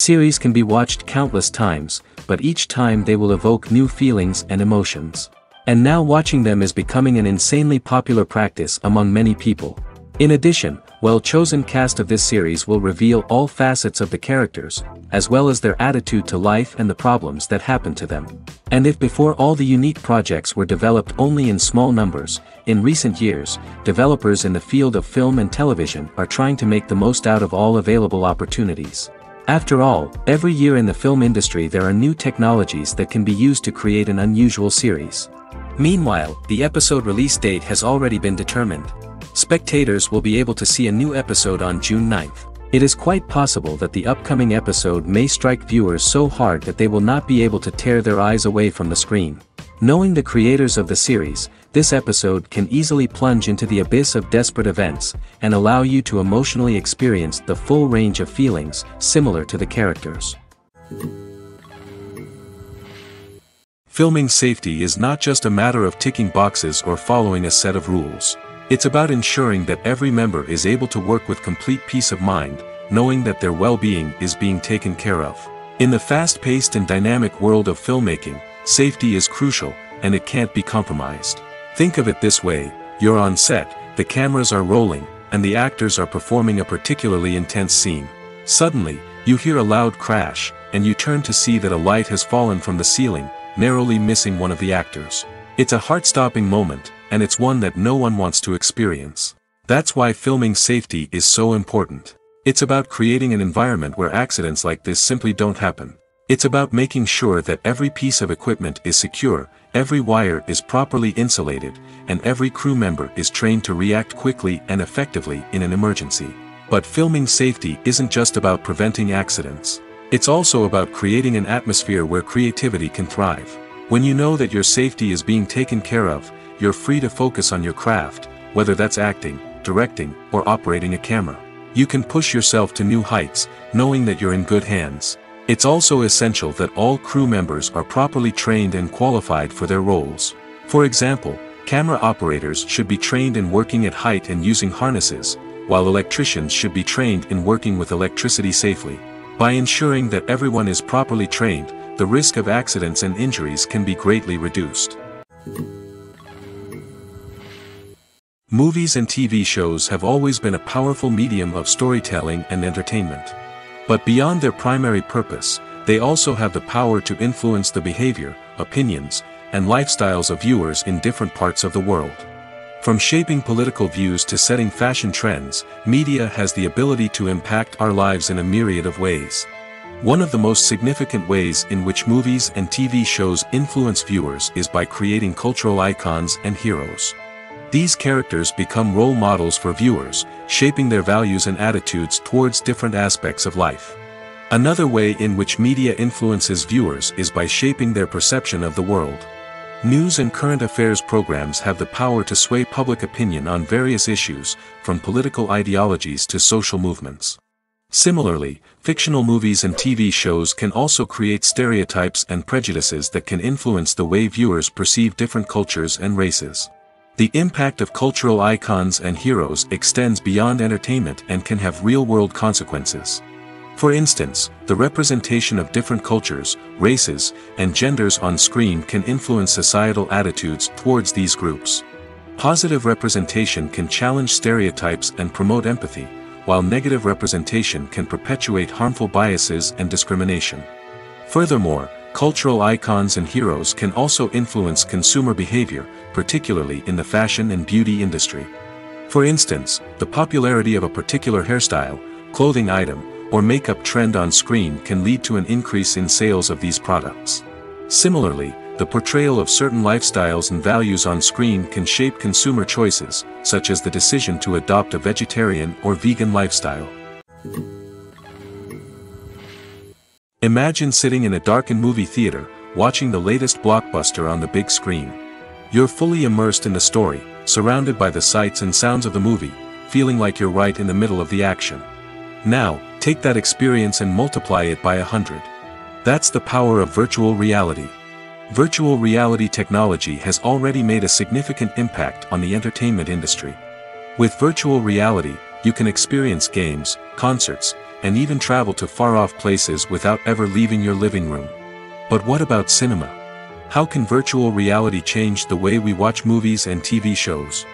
Series can be watched countless times, but each time they will evoke new feelings and emotions. And now watching them is becoming an insanely popular practice among many people. In addition, well-chosen cast of this series will reveal all facets of the characters, as well as their attitude to life and the problems that happen to them. And if before all the unique projects were developed only in small numbers, in recent years, developers in the field of film and television are trying to make the most out of all available opportunities. After all, every year in the film industry there are new technologies that can be used to create an unusual series. Meanwhile, the episode release date has already been determined. Spectators will be able to see a new episode on June 9th. It is quite possible that the upcoming episode may strike viewers so hard that they will not be able to tear their eyes away from the screen. Knowing the creators of the series, this episode can easily plunge into the abyss of desperate events, and allow you to emotionally experience the full range of feelings, similar to the characters. Filming safety is not just a matter of ticking boxes or following a set of rules. It's about ensuring that every member is able to work with complete peace of mind, knowing that their well-being is being taken care of. In the fast-paced and dynamic world of filmmaking, safety is crucial, and it can't be compromised. Think of it this way: you're on set, the cameras are rolling, and the actors are performing a particularly intense scene. Suddenly, you hear a loud crash, and you turn to see that a light has fallen from the ceiling, narrowly missing one of the actors. It's a heart-stopping moment, and it's one that no one wants to experience. That's why filming safety is so important. It's about creating an environment where accidents like this simply don't happen. It's about making sure that every piece of equipment is secure, every wire is properly insulated, and every crew member is trained to react quickly and effectively in an emergency. But filming safety isn't just about preventing accidents. It's also about creating an atmosphere where creativity can thrive. When you know that your safety is being taken care of, you're free to focus on your craft, whether that's acting, directing, or operating a camera. You can push yourself to new heights, knowing that you're in good hands. It's also essential that all crew members are properly trained and qualified for their roles. For example, camera operators should be trained in working at height and using harnesses, while electricians should be trained in working with electricity safely. By ensuring that everyone is properly trained, the risk of accidents and injuries can be greatly reduced. Movies and TV shows have always been a powerful medium of storytelling and entertainment. But beyond their primary purpose, they also have the power to influence the behavior, opinions, and lifestyles of viewers in different parts of the world. From shaping political views to setting fashion trends, media has the ability to impact our lives in a myriad of ways. One of the most significant ways in which movies and TV shows influence viewers is by creating cultural icons and heroes. These characters become role models for viewers, shaping their values and attitudes towards different aspects of life. Another way in which media influences viewers is by shaping their perception of the world. News and current affairs programs have the power to sway public opinion on various issues, from political ideologies to social movements. Similarly, fictional movies and TV shows can also create stereotypes and prejudices that can influence the way viewers perceive different cultures and races. The impact of cultural icons and heroes extends beyond entertainment and can have real-world consequences. For instance, the representation of different cultures, races, and genders on screen can influence societal attitudes towards these groups. Positive representation can challenge stereotypes and promote empathy, while negative representation can perpetuate harmful biases and discrimination. Furthermore, cultural icons and heroes can also influence consumer behavior, particularly in the fashion and beauty industry. For instance, the popularity of a particular hairstyle, clothing item, or makeup trend on screen can lead to an increase in sales of these products. Similarly, the portrayal of certain lifestyles and values on screen can shape consumer choices, such as the decision to adopt a vegetarian or vegan lifestyle. Imagine sitting in a darkened movie theater, watching the latest blockbuster on the big screen. You're fully immersed in the story, surrounded by the sights and sounds of the movie, feeling like you're right in the middle of the action. Now, take that experience and multiply it by 100. That's the power of virtual reality. Virtual reality technology has already made a significant impact on the entertainment industry. With virtual reality, you can experience games, concerts, and even travel to far-off places without ever leaving your living room. But what about cinema? How can virtual reality change the way we watch movies and TV shows?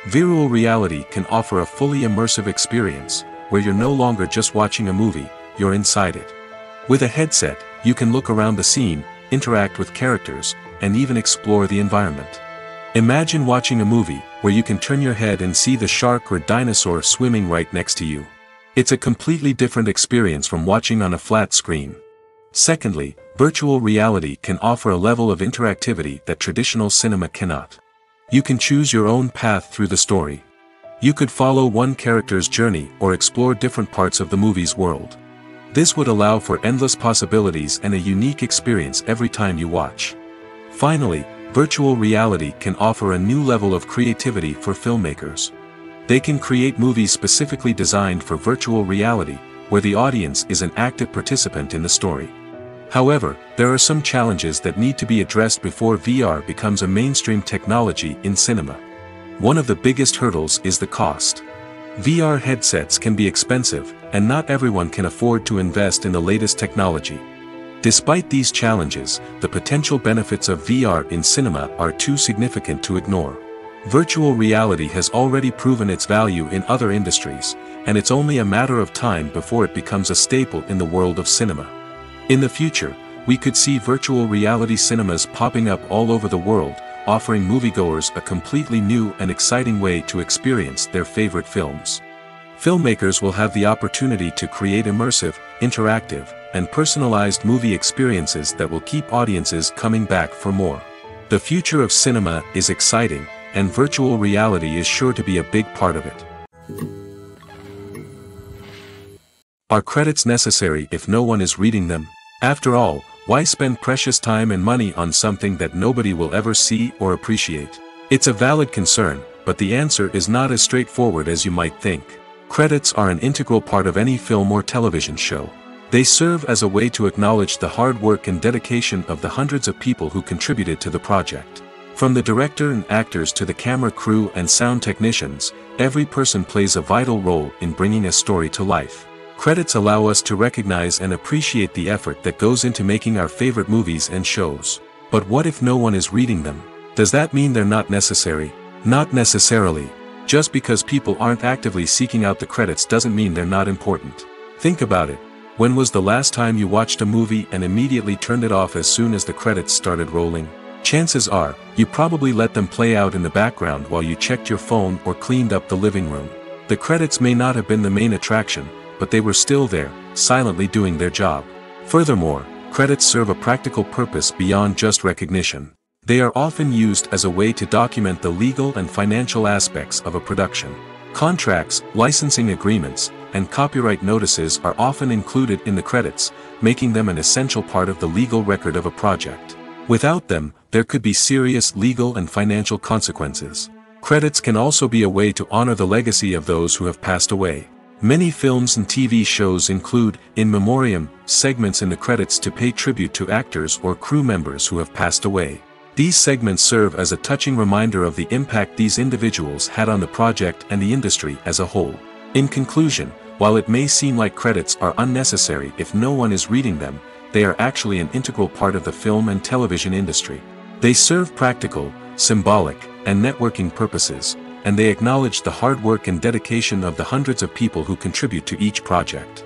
Virtual reality can offer a fully immersive experience, where you're no longer just watching a movie, you're inside it. With a headset, you can look around the scene, interact with characters, and even explore the environment. Imagine watching a movie, where you can turn your head and see the shark or dinosaur swimming right next to you. It's a completely different experience from watching on a flat screen. Secondly, virtual reality can offer a level of interactivity that traditional cinema cannot. You can choose your own path through the story. You could follow one character's journey or explore different parts of the movie's world. This would allow for endless possibilities and a unique experience every time you watch. Finally, virtual reality can offer a new level of creativity for filmmakers. They can create movies specifically designed for virtual reality, where the audience is an active participant in the story. However, there are some challenges that need to be addressed before VR becomes a mainstream technology in cinema. One of the biggest hurdles is the cost. VR headsets can be expensive, and not everyone can afford to invest in the latest technology. Despite these challenges, the potential benefits of VR in cinema are too significant to ignore. Virtual reality has already proven its value in other industries, and it's only a matter of time before it becomes a staple in the world of cinema. In the future, we could see virtual reality cinemas popping up all over the world, offering moviegoers a completely new and exciting way to experience their favorite films. Filmmakers will have the opportunity to create immersive, interactive, and personalized movie experiences that will keep audiences coming back for more. The future of cinema is exciting, and virtual reality is sure to be a big part of it. Are credits necessary if no one is reading them? After all, why spend precious time and money on something that nobody will ever see or appreciate? It's a valid concern, but the answer is not as straightforward as you might think. Credits are an integral part of any film or television show. They serve as a way to acknowledge the hard work and dedication of the hundreds of people who contributed to the project. From the director and actors to the camera crew and sound technicians, every person plays a vital role in bringing a story to life. Credits allow us to recognize and appreciate the effort that goes into making our favorite movies and shows. But what if no one is reading them? Does that mean they're not necessary? Not necessarily. Just because people aren't actively seeking out the credits doesn't mean they're not important. Think about it. When was the last time you watched a movie and immediately turned it off as soon as the credits started rolling? Chances are, you probably let them play out in the background while you checked your phone or cleaned up the living room. The credits may not have been the main attraction, but they were still there, silently doing their job. Furthermore, credits serve a practical purpose beyond just recognition. They are often used as a way to document the legal and financial aspects of a production. Contracts, licensing agreements, and copyright notices are often included in the credits, making them an essential part of the legal record of a project. Without them, there could be serious legal and financial consequences. Credits can also be a way to honor the legacy of those who have passed away. Many films and TV shows include, in memoriam, segments in the credits to pay tribute to actors or crew members who have passed away. These segments serve as a touching reminder of the impact these individuals had on the project and the industry as a whole. In conclusion, while it may seem like credits are unnecessary if no one is reading them, they are actually an integral part of the film and television industry. They serve practical, symbolic, and networking purposes, and they acknowledge the hard work and dedication of the hundreds of people who contribute to each project.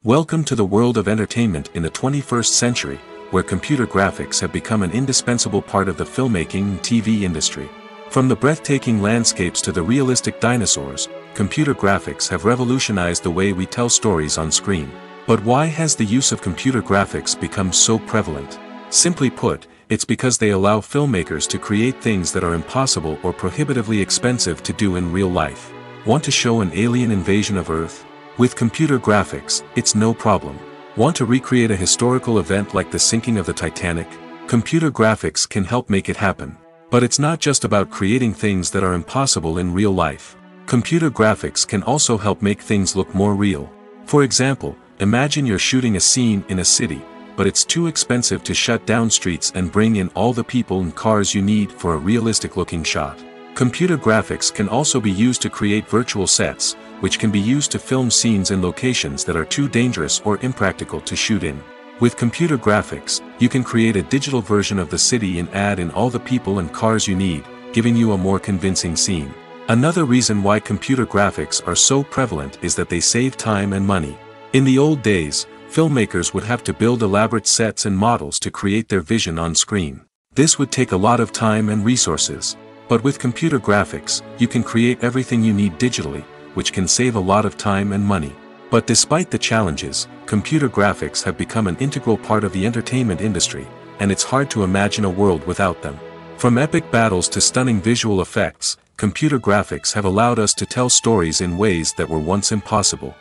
Welcome to the world of entertainment in the 21st century, where computer graphics have become an indispensable part of the filmmaking and TV industry. From the breathtaking landscapes to the realistic dinosaurs, computer graphics have revolutionized the way we tell stories on screen. But why has the use of computer graphics become so prevalent? Simply put, it's because they allow filmmakers to create things that are impossible or prohibitively expensive to do in real life. Want to show an alien invasion of Earth? With computer graphics, it's no problem. Want to recreate a historical event like the sinking of the Titanic? Computer graphics can help make it happen. But it's not just about creating things that are impossible in real life. Computer graphics can also help make things look more real. For example, imagine you're shooting a scene in a city, but it's too expensive to shut down streets and bring in all the people and cars you need for a realistic-looking shot. Computer graphics can also be used to create virtual sets, which can be used to film scenes in locations that are too dangerous or impractical to shoot in. With computer graphics, you can create a digital version of the city and add in all the people and cars you need, giving you a more convincing scene. Another reason why computer graphics are so prevalent is that they save time and money. In the old days, filmmakers would have to build elaborate sets and models to create their vision on screen. This would take a lot of time and resources. But with computer graphics, you can create everything you need digitally, which can save a lot of time and money. But despite the challenges, computer graphics have become an integral part of the entertainment industry, and it's hard to imagine a world without them. From epic battles to stunning visual effects, computer graphics have allowed us to tell stories in ways that were once impossible.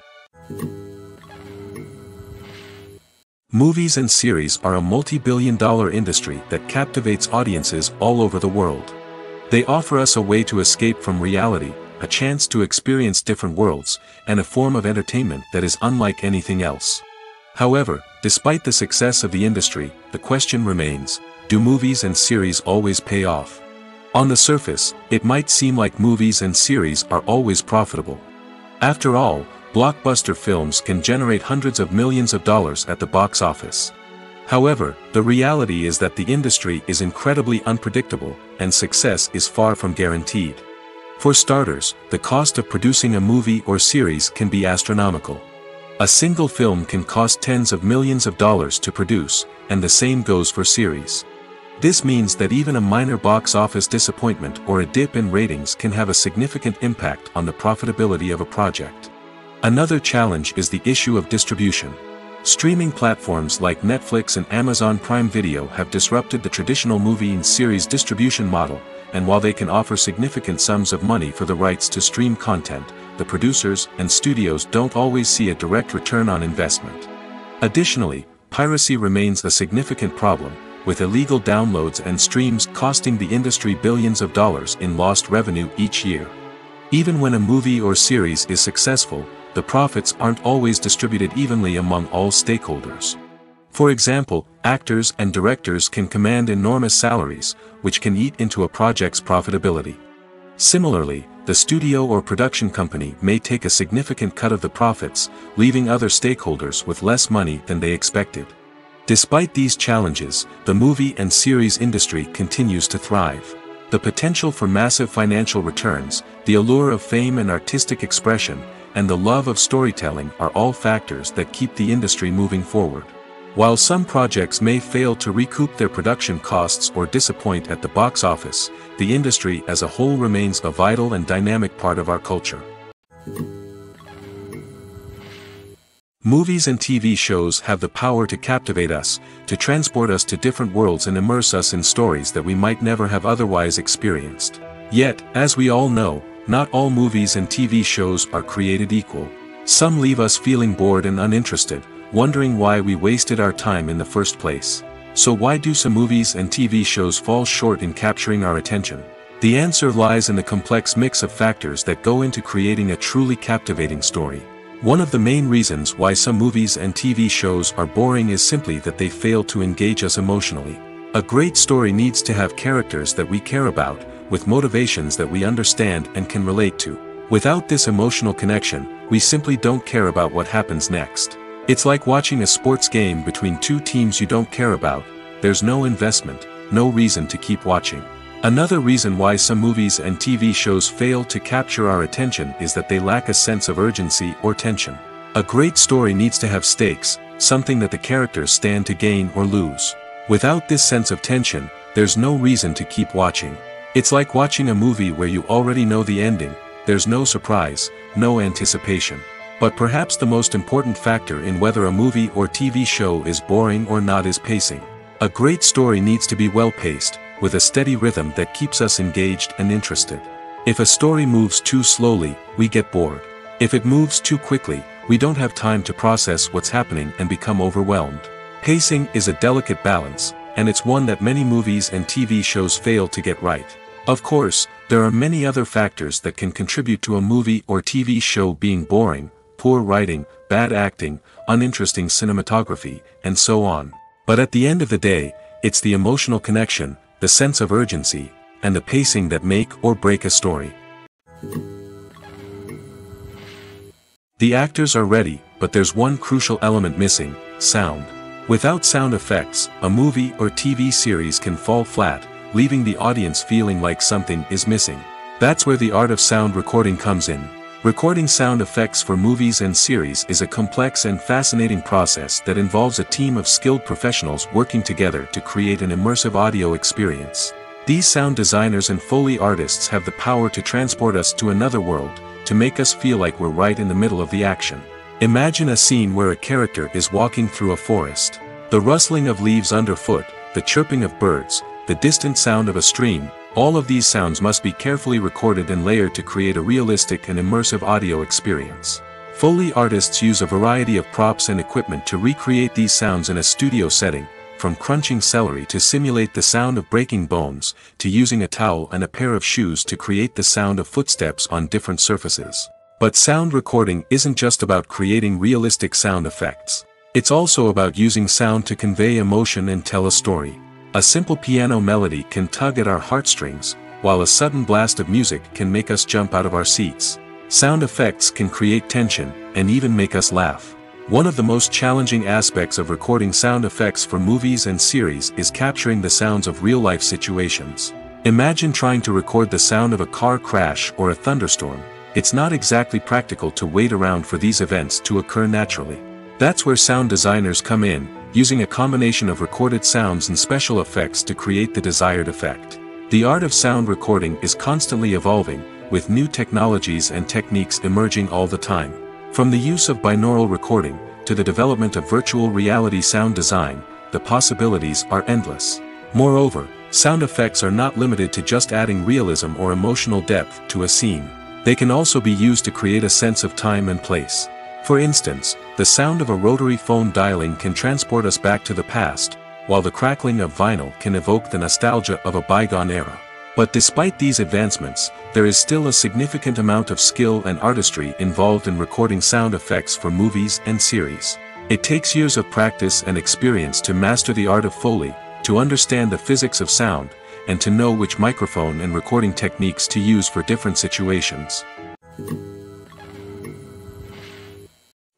Movies and series are a multi-billion-dollar industry that captivates audiences all over the world. They offer us a way to escape from reality, a chance to experience different worlds, and a form of entertainment that is unlike anything else. However, despite the success of the industry, the question remains, do movies and series always pay off? On the surface, it might seem like movies and series are always profitable. After all, blockbuster films can generate hundreds of millions of dollars at the box office. However, the reality is that the industry is incredibly unpredictable, and success is far from guaranteed. For starters, the cost of producing a movie or series can be astronomical. A single film can cost tens of millions of dollars to produce, and the same goes for series. This means that even a minor box office disappointment or a dip in ratings can have a significant impact on the profitability of a project. Another challenge is the issue of distribution. Streaming platforms like Netflix and Amazon Prime Video have disrupted the traditional movie and series distribution model, and while they can offer significant sums of money for the rights to stream content, the producers and studios don't always see a direct return on investment. Additionally, piracy remains a significant problem, with illegal downloads and streams costing the industry billions of dollars in lost revenue each year. Even when a movie or series is successful, the profits aren't always distributed evenly among all stakeholders. For example, actors and directors can command enormous salaries, which can eat into a project's profitability. Similarly, the studio or production company may take a significant cut of the profits, leaving other stakeholders with less money than they expected. Despite these challenges, the movie and series industry continues to thrive. The potential for massive financial returns, the allure of fame and artistic expression, and the love of storytelling are all factors that keep the industry moving forward. While some projects may fail to recoup their production costs or disappoint at the box office, the industry as a whole remains a vital and dynamic part of our culture. Movies and TV shows have the power to captivate us, to transport us to different worlds and immerse us in stories that we might never have otherwise experienced. Yet, as we all know, not all movies and TV shows are created equal. Some leave us feeling bored and uninterested, wondering why we wasted our time in the first place. So why do some movies and TV shows fall short in capturing our attention? The answer lies in the complex mix of factors that go into creating a truly captivating story. One of the main reasons why some movies and TV shows are boring is simply that they fail to engage us emotionally. A great story needs to have characters that we care about, with motivations that we understand and can relate to. Without this emotional connection, we simply don't care about what happens next. It's like watching a sports game between two teams you don't care about. There's no investment, no reason to keep watching. Another reason why some movies and TV shows fail to capture our attention is that they lack a sense of urgency or tension. A great story needs to have stakes, something that the characters stand to gain or lose. Without this sense of tension, there's no reason to keep watching. It's like watching a movie where you already know the ending, there's no surprise, no anticipation. But perhaps the most important factor in whether a movie or TV show is boring or not is pacing. A great story needs to be well-paced, with a steady rhythm that keeps us engaged and interested. If a story moves too slowly, we get bored. If it moves too quickly, we don't have time to process what's happening and become overwhelmed. Pacing is a delicate balance, and it's one that many movies and TV shows fail to get right. Of course, there are many other factors that can contribute to a movie or TV show being boring: poor writing, bad acting, uninteresting cinematography, and so on. But at the end of the day, it's the emotional connection, the sense of urgency, and the pacing that make or break a story. The actors are ready, but there's one crucial element missing: sound. Without sound effects, a movie or TV series can fall flat, leaving the audience feeling like something is missing. That's where the art of sound recording comes in. Recording sound effects for movies and series is a complex and fascinating process that involves a team of skilled professionals working together to create an immersive audio experience. These sound designers and Foley artists have the power to transport us to another world, to make us feel like we're right in the middle of the action. Imagine a scene where a character is walking through a forest. The rustling of leaves underfoot, the chirping of birds, the distant sound of a stream, all of these sounds must be carefully recorded and layered to create a realistic and immersive audio experience. Foley artists use a variety of props and equipment to recreate these sounds in a studio setting, from crunching celery to simulate the sound of breaking bones, to using a towel and a pair of shoes to create the sound of footsteps on different surfaces. But sound recording isn't just about creating realistic sound effects. It's also about using sound to convey emotion and tell a story. A simple piano melody can tug at our heartstrings, while a sudden blast of music can make us jump out of our seats. Sound effects can create tension, and even make us laugh. One of the most challenging aspects of recording sound effects for movies and series is capturing the sounds of real-life situations. Imagine trying to record the sound of a car crash or a thunderstorm. It's not exactly practical to wait around for these events to occur naturally. That's where sound designers come in, using a combination of recorded sounds and special effects to create the desired effect. The art of sound recording is constantly evolving, with new technologies and techniques emerging all the time. From the use of binaural recording, to the development of virtual reality sound design, the possibilities are endless. Moreover, sound effects are not limited to just adding realism or emotional depth to a scene. They can also be used to create a sense of time and place. For instance, the sound of a rotary phone dialing can transport us back to the past, while the crackling of vinyl can evoke the nostalgia of a bygone era. But despite these advancements, there is still a significant amount of skill and artistry involved in recording sound effects for movies and series. It takes years of practice and experience to master the art of Foley, to understand the physics of sound, and to know which microphone and recording techniques to use for different situations.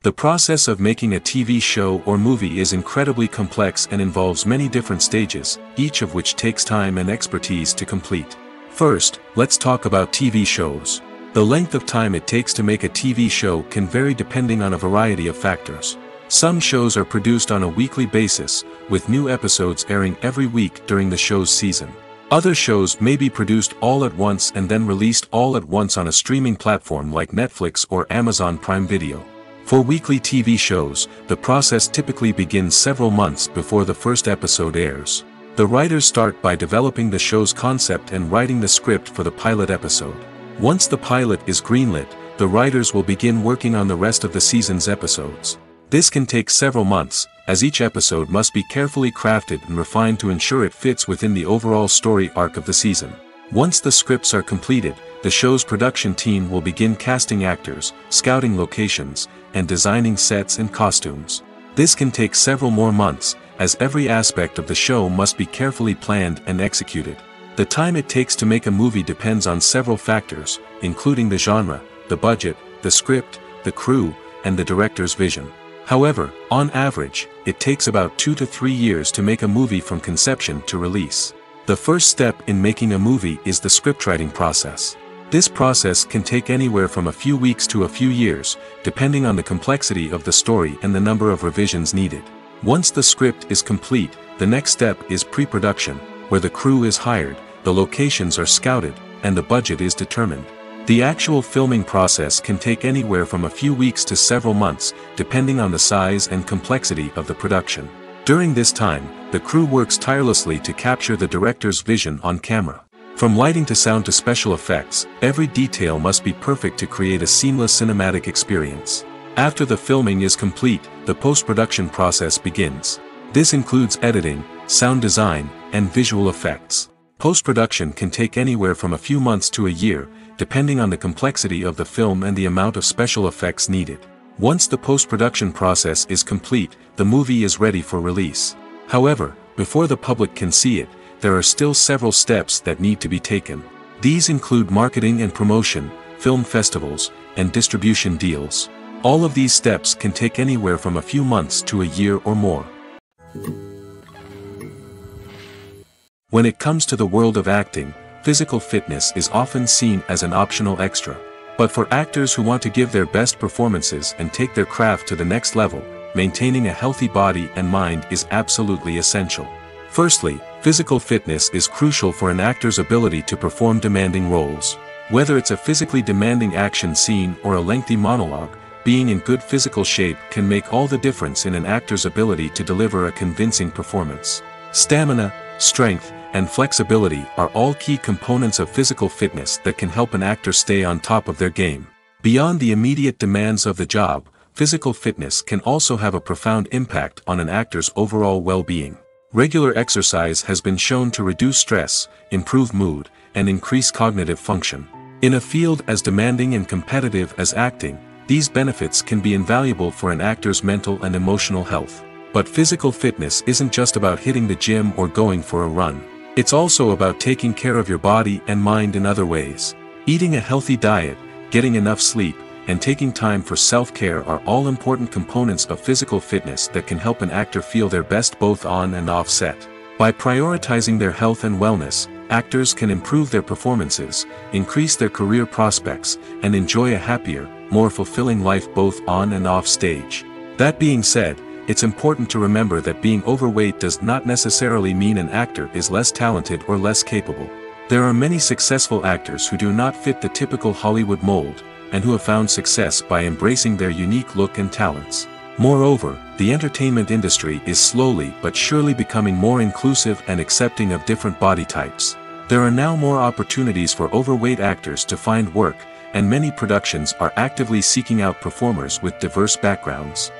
The process of making a TV show or movie is incredibly complex and involves many different stages, each of which takes time and expertise to complete. First, let's talk about TV shows. The length of time it takes to make a TV show can vary depending on a variety of factors. Some shows are produced on a weekly basis, with new episodes airing every week during the show's season. Other shows may be produced all at once and then released all at once on a streaming platform like Netflix or Amazon Prime Video. For weekly TV shows, the process typically begins several months before the first episode airs. The writers start by developing the show's concept and writing the script for the pilot episode. Once the pilot is greenlit, the writers will begin working on the rest of the season's episodes. This can take several months, as each episode must be carefully crafted and refined to ensure it fits within the overall story arc of the season. Once the scripts are completed, the show's production team will begin casting actors, scouting locations, and designing sets and costumes. This can take several more months, as every aspect of the show must be carefully planned and executed. The time it takes to make a movie depends on several factors, including the genre, the budget, the script, the crew, and the director's vision. However, on average, it takes about 2 to 3 years to make a movie from conception to release. The first step in making a movie is the scriptwriting process. This process can take anywhere from a few weeks to a few years, depending on the complexity of the story and the number of revisions needed. Once the script is complete, the next step is pre-production, where the crew is hired, the locations are scouted, and the budget is determined. The actual filming process can take anywhere from a few weeks to several months, depending on the size and complexity of the production. During this time, the crew works tirelessly to capture the director's vision on camera. From lighting to sound to special effects, every detail must be perfect to create a seamless cinematic experience. After the filming is complete, the post-production process begins. This includes editing, sound design, and visual effects. Post-production can take anywhere from a few months to a year, depending on the complexity of the film and the amount of special effects needed. Once the post-production process is complete, the movie is ready for release. However, before the public can see it, there are still several steps that need to be taken. These include marketing and promotion, film festivals, and distribution deals. All of these steps can take anywhere from a few months to a year or more. When it comes to the world of acting, physical fitness is often seen as an optional extra. But for actors who want to give their best performances and take their craft to the next level, maintaining a healthy body and mind is absolutely essential. Firstly, physical fitness is crucial for an actor's ability to perform demanding roles. Whether it's a physically demanding action scene or a lengthy monologue, being in good physical shape can make all the difference in an actor's ability to deliver a convincing performance. Stamina, strength, and flexibility are all key components of physical fitness that can help an actor stay on top of their game. Beyond the immediate demands of the job, physical fitness can also have a profound impact on an actor's overall well-being. Regular exercise has been shown to reduce stress, improve mood, and increase cognitive function. In a field as demanding and competitive as acting, these benefits can be invaluable for an actor's mental and emotional health. But physical fitness isn't just about hitting the gym or going for a run. It's also about taking care of your body and mind in other ways. Eating a healthy diet, getting enough sleep, and taking time for self-care are all important components of physical fitness that can help an actor feel their best both on and off set. By prioritizing their health and wellness, actors can improve their performances, increase their career prospects, and enjoy a happier, more fulfilling life both on and off stage. That being said, it's important to remember that being overweight does not necessarily mean an actor is less talented or less capable. There are many successful actors who do not fit the typical Hollywood mold, and who have found success by embracing their unique look and talents. Moreover, the entertainment industry is slowly but surely becoming more inclusive and accepting of different body types. There are now more opportunities for overweight actors to find work, and many productions are actively seeking out performers with diverse backgrounds.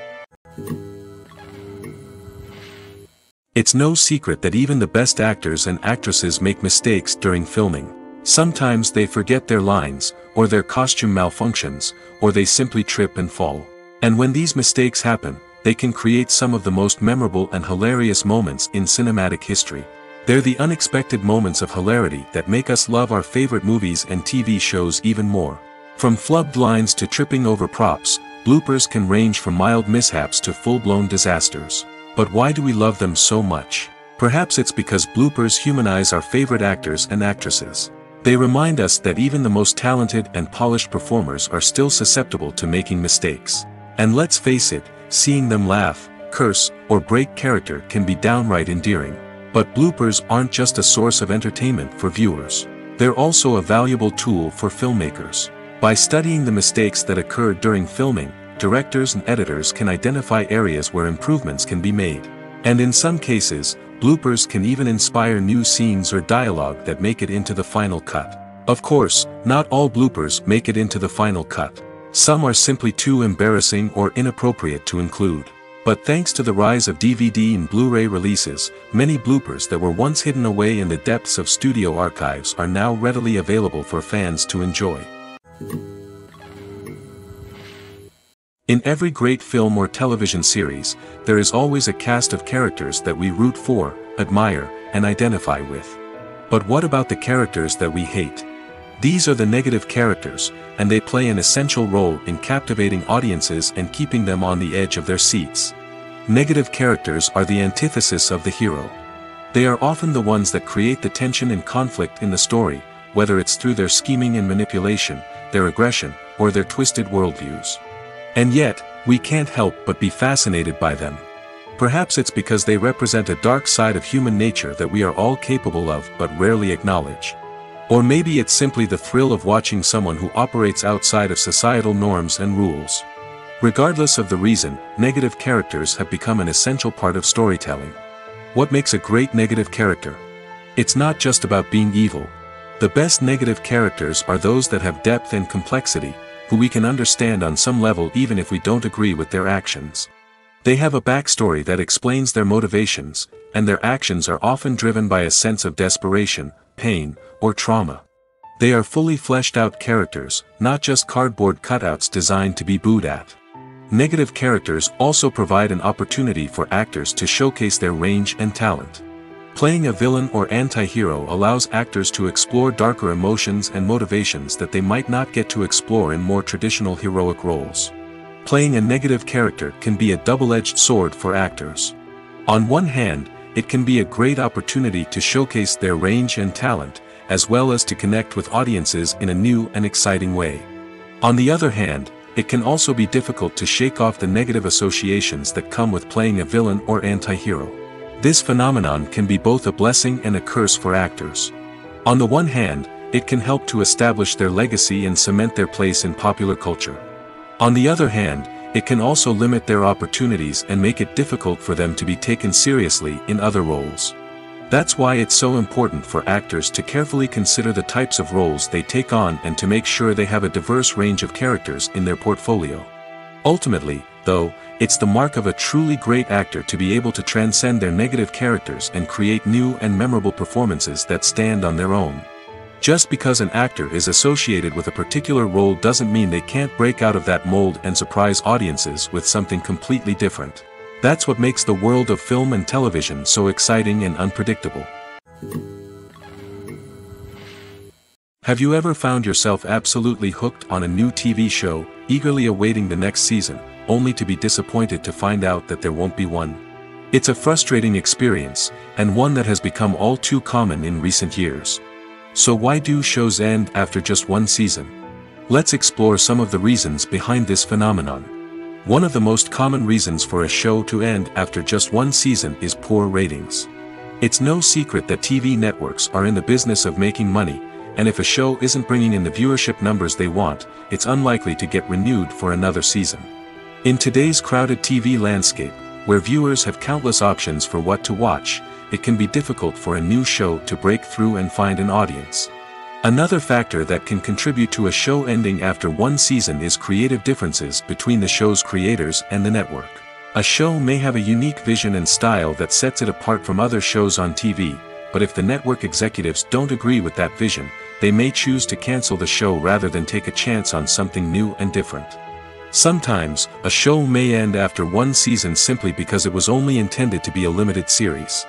It's no secret that even the best actors and actresses make mistakes during filming. Sometimes they forget their lines, or their costume malfunctions, or they simply trip and fall. And when these mistakes happen, they can create some of the most memorable and hilarious moments in cinematic history. They're the unexpected moments of hilarity that make us love our favorite movies and TV shows even more. From flubbed lines to tripping over props, bloopers can range from mild mishaps to full-blown disasters. But why do we love them so much? Perhaps it's because bloopers humanize our favorite actors and actresses. They remind us that even the most talented and polished performers are still susceptible to making mistakes. And let's face it, seeing them laugh, curse, or break character can be downright endearing. But bloopers aren't just a source of entertainment for viewers. They're also a valuable tool for filmmakers. By studying the mistakes that occurred during filming, directors and editors can identify areas where improvements can be made. And in some cases, bloopers can even inspire new scenes or dialogue that make it into the final cut. Of course, not all bloopers make it into the final cut. Some are simply too embarrassing or inappropriate to include. But thanks to the rise of DVD and Blu-ray releases, many bloopers that were once hidden away in the depths of studio archives are now readily available for fans to enjoy. In every great film or television series, there is always a cast of characters that we root for, admire, and identify with. But what about the characters that we hate? These are the negative characters, and they play an essential role in captivating audiences and keeping them on the edge of their seats. Negative characters are the antithesis of the hero. They are often the ones that create the tension and conflict in the story, whether it's through their scheming and manipulation, their aggression, or their twisted worldviews. And yet, we can't help but be fascinated by them. Perhaps it's because they represent a dark side of human nature that we are all capable of but rarely acknowledge. Or maybe it's simply the thrill of watching someone who operates outside of societal norms and rules. Regardless of the reason, negative characters have become an essential part of storytelling. What makes a great negative character? It's not just about being evil. The best negative characters are those that have depth and complexity, who we can understand on some level even if we don't agree with their actions. They have a backstory that explains their motivations, and their actions are often driven by a sense of desperation, pain, or trauma. They are fully fleshed out characters, not just cardboard cutouts designed to be booed at. Negative characters also provide an opportunity for actors to showcase their range and talent. Playing a villain or anti-hero allows actors to explore darker emotions and motivations that they might not get to explore in more traditional heroic roles. playing a negative character can be a double-edged sword for actors. On one hand, it can be a great opportunity to showcase their range and talent, as well as to connect with audiences in a new and exciting way. On the other hand, it can also be difficult to shake off the negative associations that come with playing a villain or anti-hero. This phenomenon can be both a blessing and a curse for actors. On the one hand, it can help to establish their legacy and cement their place in popular culture. On the other hand, it can also limit their opportunities and make it difficult for them to be taken seriously in other roles. That's why it's so important for actors to carefully consider the types of roles they take on and to make sure they have a diverse range of characters in their portfolio. Ultimately, though, it's the mark of a truly great actor to be able to transcend their negative characters and create new and memorable performances that stand on their own. Just because an actor is associated with a particular role doesn't mean they can't break out of that mold and surprise audiences with something completely different. That's what makes the world of film and television so exciting and unpredictable. Have you ever found yourself absolutely hooked on a new TV show, eagerly awaiting the next season, only to be disappointed to find out that there won't be one? It's a frustrating experience, and one that has become all too common in recent years. So why do shows end after just one season? Let's explore some of the reasons behind this phenomenon. One of the most common reasons for a show to end after just one season is poor ratings. It's no secret that TV networks are in the business of making money, and if a show isn't bringing in the viewership numbers they want, it's unlikely to get renewed for another season. In today's crowded TV landscape, where viewers have countless options for what to watch, it can be difficult for a new show to break through and find an audience. Another factor that can contribute to a show ending after one season is creative differences between the show's creators and the network. A show may have a unique vision and style that sets it apart from other shows on TV, but if the network executives don't agree with that vision, they may choose to cancel the show rather than take a chance on something new and different. Sometimes, a show may end after one season simply because it was only intended to be a limited series.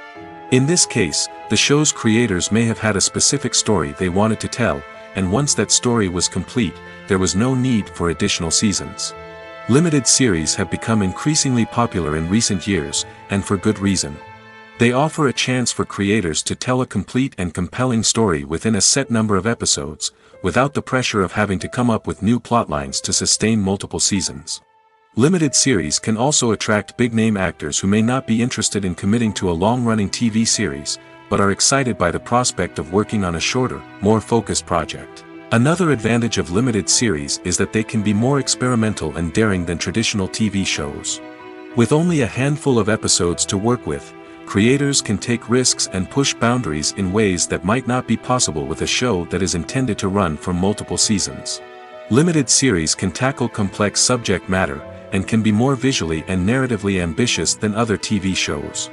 In this case, the show's creators may have had a specific story they wanted to tell, and once that story was complete, there was no need for additional seasons. Limited series have become increasingly popular in recent years, and for good reason. They offer a chance for creators to tell a complete and compelling story within a set number of episodes, without the pressure of having to come up with new plotlines to sustain multiple seasons. Limited series can also attract big-name actors who may not be interested in committing to a long-running TV series, but are excited by the prospect of working on a shorter, more focused project. Another advantage of limited series is that they can be more experimental and daring than traditional TV shows. With only a handful of episodes to work with, creators can take risks and push boundaries in ways that might not be possible with a show that is intended to run for multiple seasons. Limited series can tackle complex subject matter, and can be more visually and narratively ambitious than other TV shows.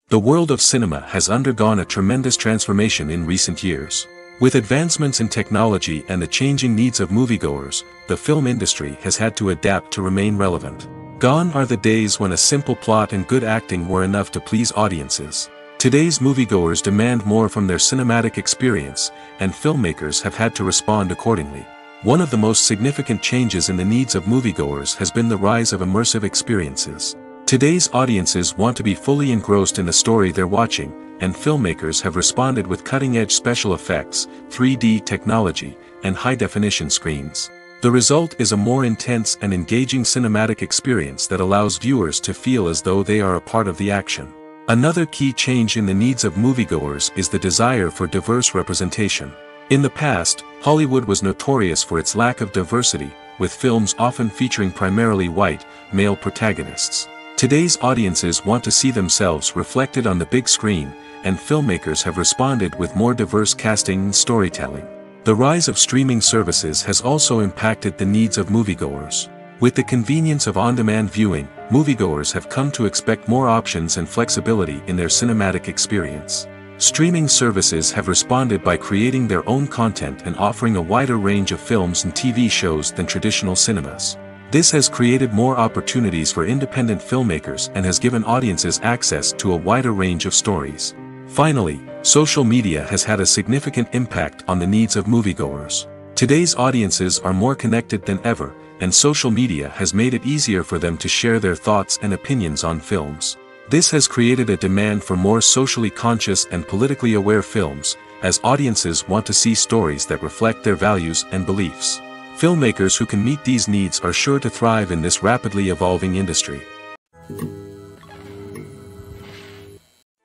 The world of cinema has undergone a tremendous transformation in recent years. With advancements in technology and the changing needs of moviegoers, the film industry has had to adapt to remain relevant. Gone are the days when a simple plot and good acting were enough to please audiences. Today's moviegoers demand more from their cinematic experience, and filmmakers have had to respond accordingly. One of the most significant changes in the needs of moviegoers has been the rise of immersive experiences. Today's audiences want to be fully engrossed in the story they're watching, and filmmakers have responded with cutting-edge special effects, 3D technology, and high-definition screens. The result is a more intense and engaging cinematic experience that allows viewers to feel as though they are a part of the action. Another key change in the needs of moviegoers is the desire for diverse representation. In the past, Hollywood was notorious for its lack of diversity, with films often featuring primarily white, male protagonists. Today's audiences want to see themselves reflected on the big screen, and filmmakers have responded with more diverse casting and storytelling. The rise of streaming services has also impacted the needs of moviegoers. With the convenience of on-demand viewing, moviegoers have come to expect more options and flexibility in their cinematic experience. Streaming services have responded by creating their own content and offering a wider range of films and TV shows than traditional cinemas. This has created more opportunities for independent filmmakers and has given audiences access to a wider range of stories. Finally, social media has had a significant impact on the needs of moviegoers. Today's audiences are more connected than ever, and social media has made it easier for them to share their thoughts and opinions on films. This has created a demand for more socially conscious and politically aware films, as audiences want to see stories that reflect their values and beliefs. Filmmakers who can meet these needs are sure to thrive in this rapidly evolving industry.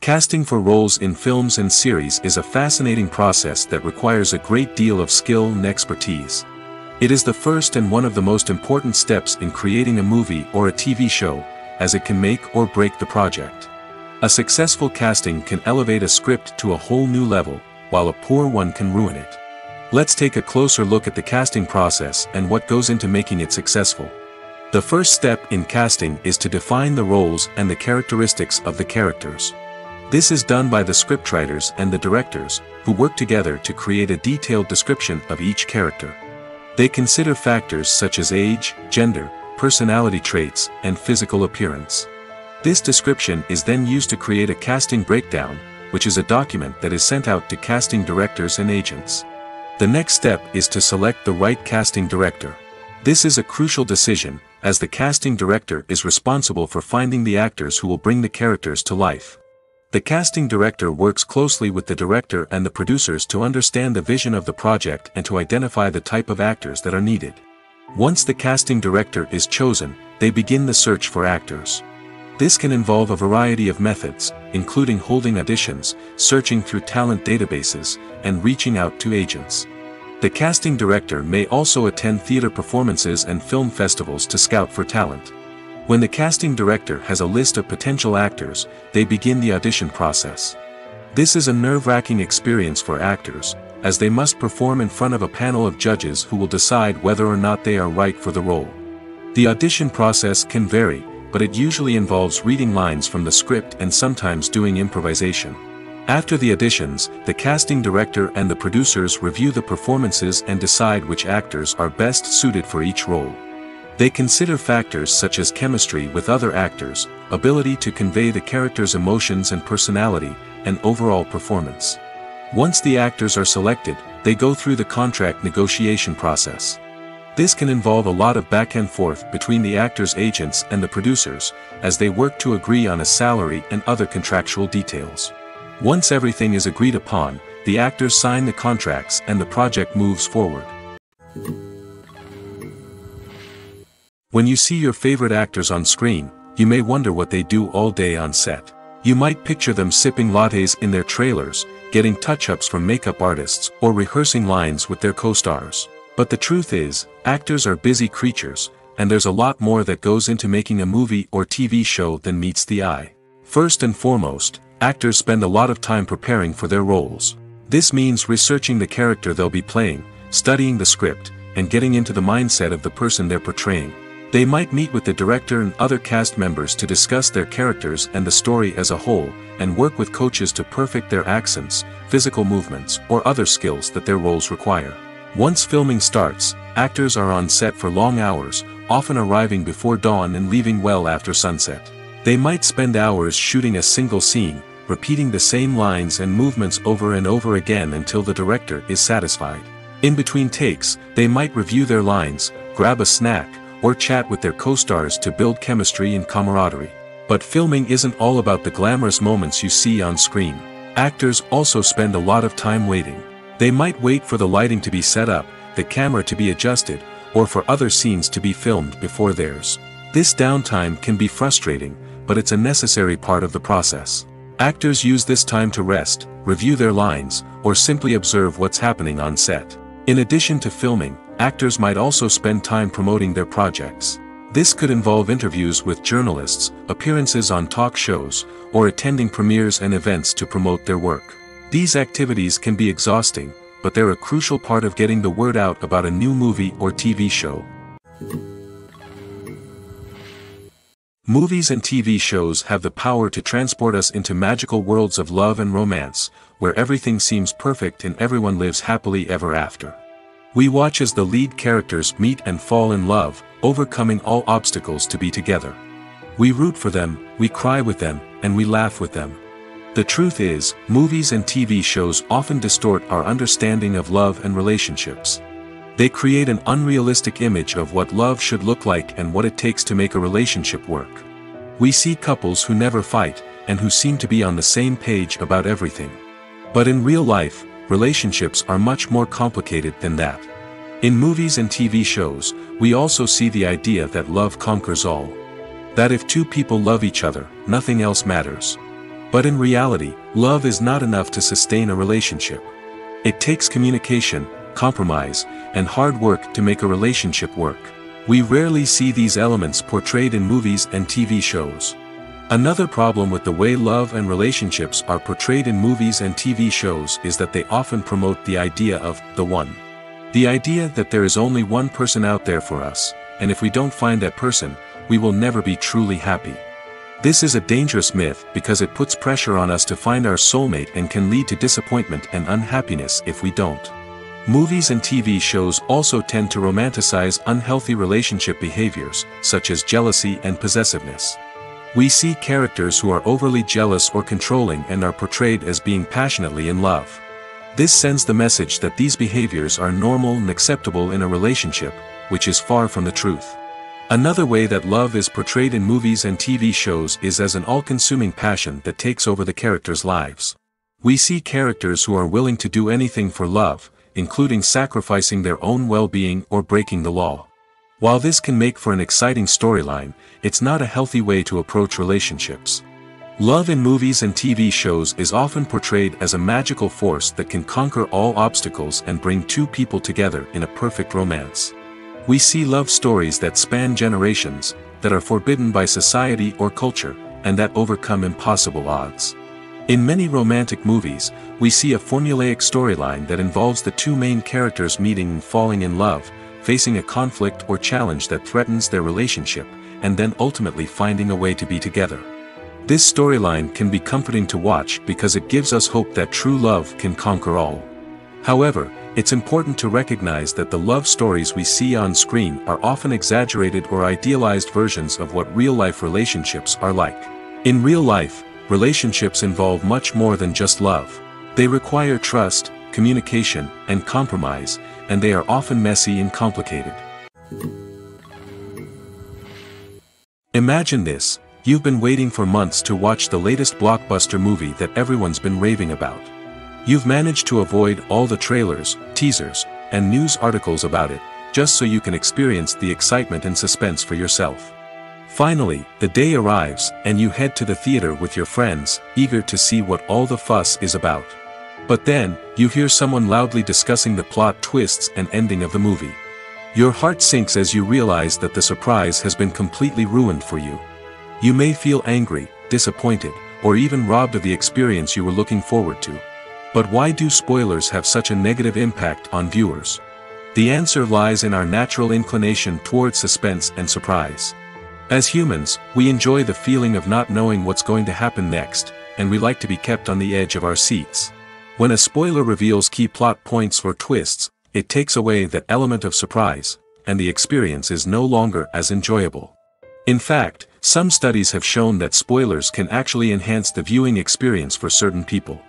Casting for roles in films and series is a fascinating process that requires a great deal of skill and expertise. It is the first and one of the most important steps in creating a movie or a TV show, as it can make or break the project. A successful casting can elevate a script to a whole new level, while a poor one can ruin it. Let's take a closer look at the casting process and what goes into making it successful. The first step in casting is to define the roles and the characteristics of the characters. This is done by the scriptwriters and the directors, who work together to create a detailed description of each character. They consider factors such as age, gender, personality traits, and physical appearance. This description is then used to create a casting breakdown, which is a document that is sent out to casting directors and agents. The next step is to select the right casting director. This is a crucial decision, as the casting director is responsible for finding the actors who will bring the characters to life. The casting director works closely with the director and the producers to understand the vision of the project and to identify the type of actors that are needed. Once the casting director is chosen, they begin the search for actors. This can involve a variety of methods, including holding auditions, searching through talent databases, and reaching out to agents. The casting director may also attend theater performances and film festivals to scout for talent. When the casting director has a list of potential actors, they begin the audition process. This is a nerve-wracking experience for actors, as they must perform in front of a panel of judges who will decide whether or not they are right for the role. The audition process can vary, but it usually involves reading lines from the script and sometimes doing improvisation. After the auditions, the casting director and the producers review the performances and decide which actors are best suited for each role. They consider factors such as chemistry with other actors, ability to convey the character's emotions and personality, and overall performance. Once the actors are selected, they go through the contract negotiation process. This can involve a lot of back and forth between the actors' agents and the producers, as they work to agree on a salary and other contractual details. Once everything is agreed upon, the actors sign the contracts and the project moves forward. When you see your favorite actors on screen, you may wonder what they do all day on set. You might picture them sipping lattes in their trailers, getting touch-ups from makeup artists, or rehearsing lines with their co-stars. But the truth is, actors are busy creatures, and there's a lot more that goes into making a movie or TV show than meets the eye. First and foremost, actors spend a lot of time preparing for their roles. This means researching the character they'll be playing, studying the script, and getting into the mindset of the person they're portraying. They might meet with the director and other cast members to discuss their characters and the story as a whole, and work with coaches to perfect their accents, physical movements, or other skills that their roles require. Once filming starts, actors are on set for long hours, often arriving before dawn and leaving well after sunset. They might spend hours shooting a single scene, repeating the same lines and movements over and over again until the director is satisfied. In between takes, they might review their lines, grab a snack, or chat with their co-stars to build chemistry and camaraderie. But filming isn't all about the glamorous moments you see on screen. Actors also spend a lot of time waiting. They might wait for the lighting to be set up, the camera to be adjusted, or for other scenes to be filmed before theirs. This downtime can be frustrating, but it's a necessary part of the process. Actors use this time to rest, review their lines, or simply observe what's happening on set. In addition to filming, actors might also spend time promoting their projects. This could involve interviews with journalists, appearances on talk shows, or attending premieres and events to promote their work. These activities can be exhausting, but they're a crucial part of getting the word out about a new movie or TV show. Movies and TV shows have the power to transport us into magical worlds of love and romance, where everything seems perfect and everyone lives happily ever after. We watch as the lead characters meet and fall in love, overcoming all obstacles to be together. We root for them, we cry with them, and we laugh with them. The truth is, movies and TV shows often distort our understanding of love and relationships. They create an unrealistic image of what love should look like and what it takes to make a relationship work. We see couples who never fight, and who seem to be on the same page about everything. But in real life, relationships are much more complicated than that. In movies and TV shows, we also see the idea that love conquers all. That if two people love each other, nothing else matters. But in reality, love is not enough to sustain a relationship. It takes communication, compromise, and hard work to make a relationship work. We rarely see these elements portrayed in movies and TV shows. Another problem with the way love and relationships are portrayed in movies and TV shows is that they often promote the idea of the one. The idea that there is only one person out there for us, and if we don't find that person, we will never be truly happy. This is a dangerous myth because it puts pressure on us to find our soulmate and can lead to disappointment and unhappiness if we don't. Movies and TV shows also tend to romanticize unhealthy relationship behaviors, such as jealousy and possessiveness. We see characters who are overly jealous or controlling and are portrayed as being passionately in love. This sends the message that these behaviors are normal and acceptable in a relationship, which is far from the truth. Another way that love is portrayed in movies and TV shows is as an all-consuming passion that takes over the characters' lives. We see characters who are willing to do anything for love, including sacrificing their own well-being or breaking the law. While this can make for an exciting storyline, it's not a healthy way to approach relationships. Love in movies and TV shows is often portrayed as a magical force that can conquer all obstacles and bring two people together in a perfect romance. We see love stories that span generations, that are forbidden by society or culture, and that overcome impossible odds. In many romantic movies, we see a formulaic storyline that involves the two main characters meeting and falling in love, facing a conflict or challenge that threatens their relationship, and then ultimately finding a way to be together. This storyline can be comforting to watch because it gives us hope that true love can conquer all. However, it's important to recognize that the love stories we see on screen are often exaggerated or idealized versions of what real-life relationships are like. In real life, relationships involve much more than just love. They require trust, communication, and compromise, and they are often messy and complicated. Imagine this: you've been waiting for months to watch the latest blockbuster movie that everyone's been raving about. You've managed to avoid all the trailers, teasers, and news articles about it, just so you can experience the excitement and suspense for yourself. Finally, the day arrives, and you head to the theater with your friends, eager to see what all the fuss is about. But then, you hear someone loudly discussing the plot twists and ending of the movie. Your heart sinks as you realize that the surprise has been completely ruined for you. You may feel angry, disappointed, or even robbed of the experience you were looking forward to. But why do spoilers have such a negative impact on viewers? The answer lies in our natural inclination towards suspense and surprise. As humans, we enjoy the feeling of not knowing what's going to happen next, and we like to be kept on the edge of our seats. When a spoiler reveals key plot points or twists, it takes away that element of surprise, and the experience is no longer as enjoyable. In fact, some studies have shown that spoilers can actually enhance the viewing experience for certain people.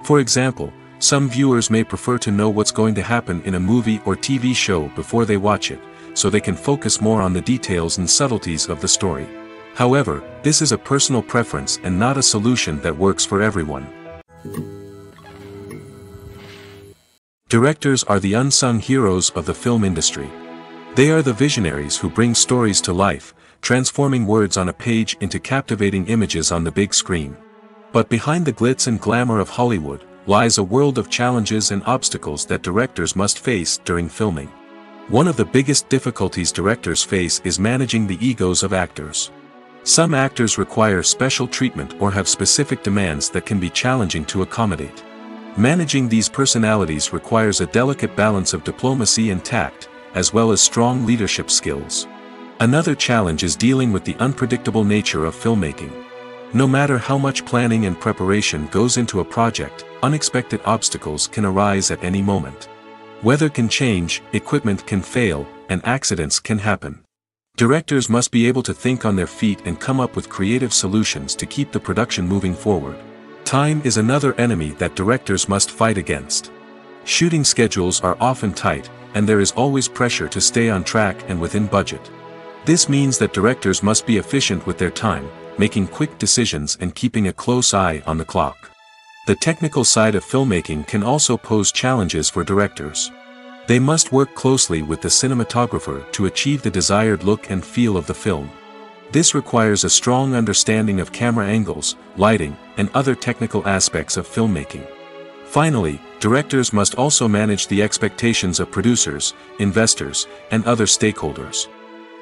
For example, some viewers may prefer to know what's going to happen in a movie or TV show before they watch it, so they can focus more on the details and subtleties of the story. However, this is a personal preference and not a solution that works for everyone. Directors are the unsung heroes of the film industry. They are the visionaries who bring stories to life, transforming words on a page into captivating images on the big screen. But behind the glitz and glamour of Hollywood, lies a world of challenges and obstacles that directors must face during filming. One of the biggest difficulties directors face is managing the egos of actors. Some actors require special treatment or have specific demands that can be challenging to accommodate. Managing these personalities requires a delicate balance of diplomacy and tact, as well as strong leadership skills. Another challenge is dealing with the unpredictable nature of filmmaking. No matter how much planning and preparation goes into a project, unexpected obstacles can arise at any moment. Weather can change, equipment can fail, and accidents can happen. Directors must be able to think on their feet and come up with creative solutions to keep the production moving forward. Time is another enemy that directors must fight against. Shooting schedules are often tight, and there is always pressure to stay on track and within budget. This means that directors must be efficient with their time, making quick decisions and keeping a close eye on the clock. The technical side of filmmaking can also pose challenges for directors. They must work closely with the cinematographer to achieve the desired look and feel of the film. This requires a strong understanding of camera angles, lighting, and other technical aspects of filmmaking. Finally, directors must also manage the expectations of producers, investors, and other stakeholders.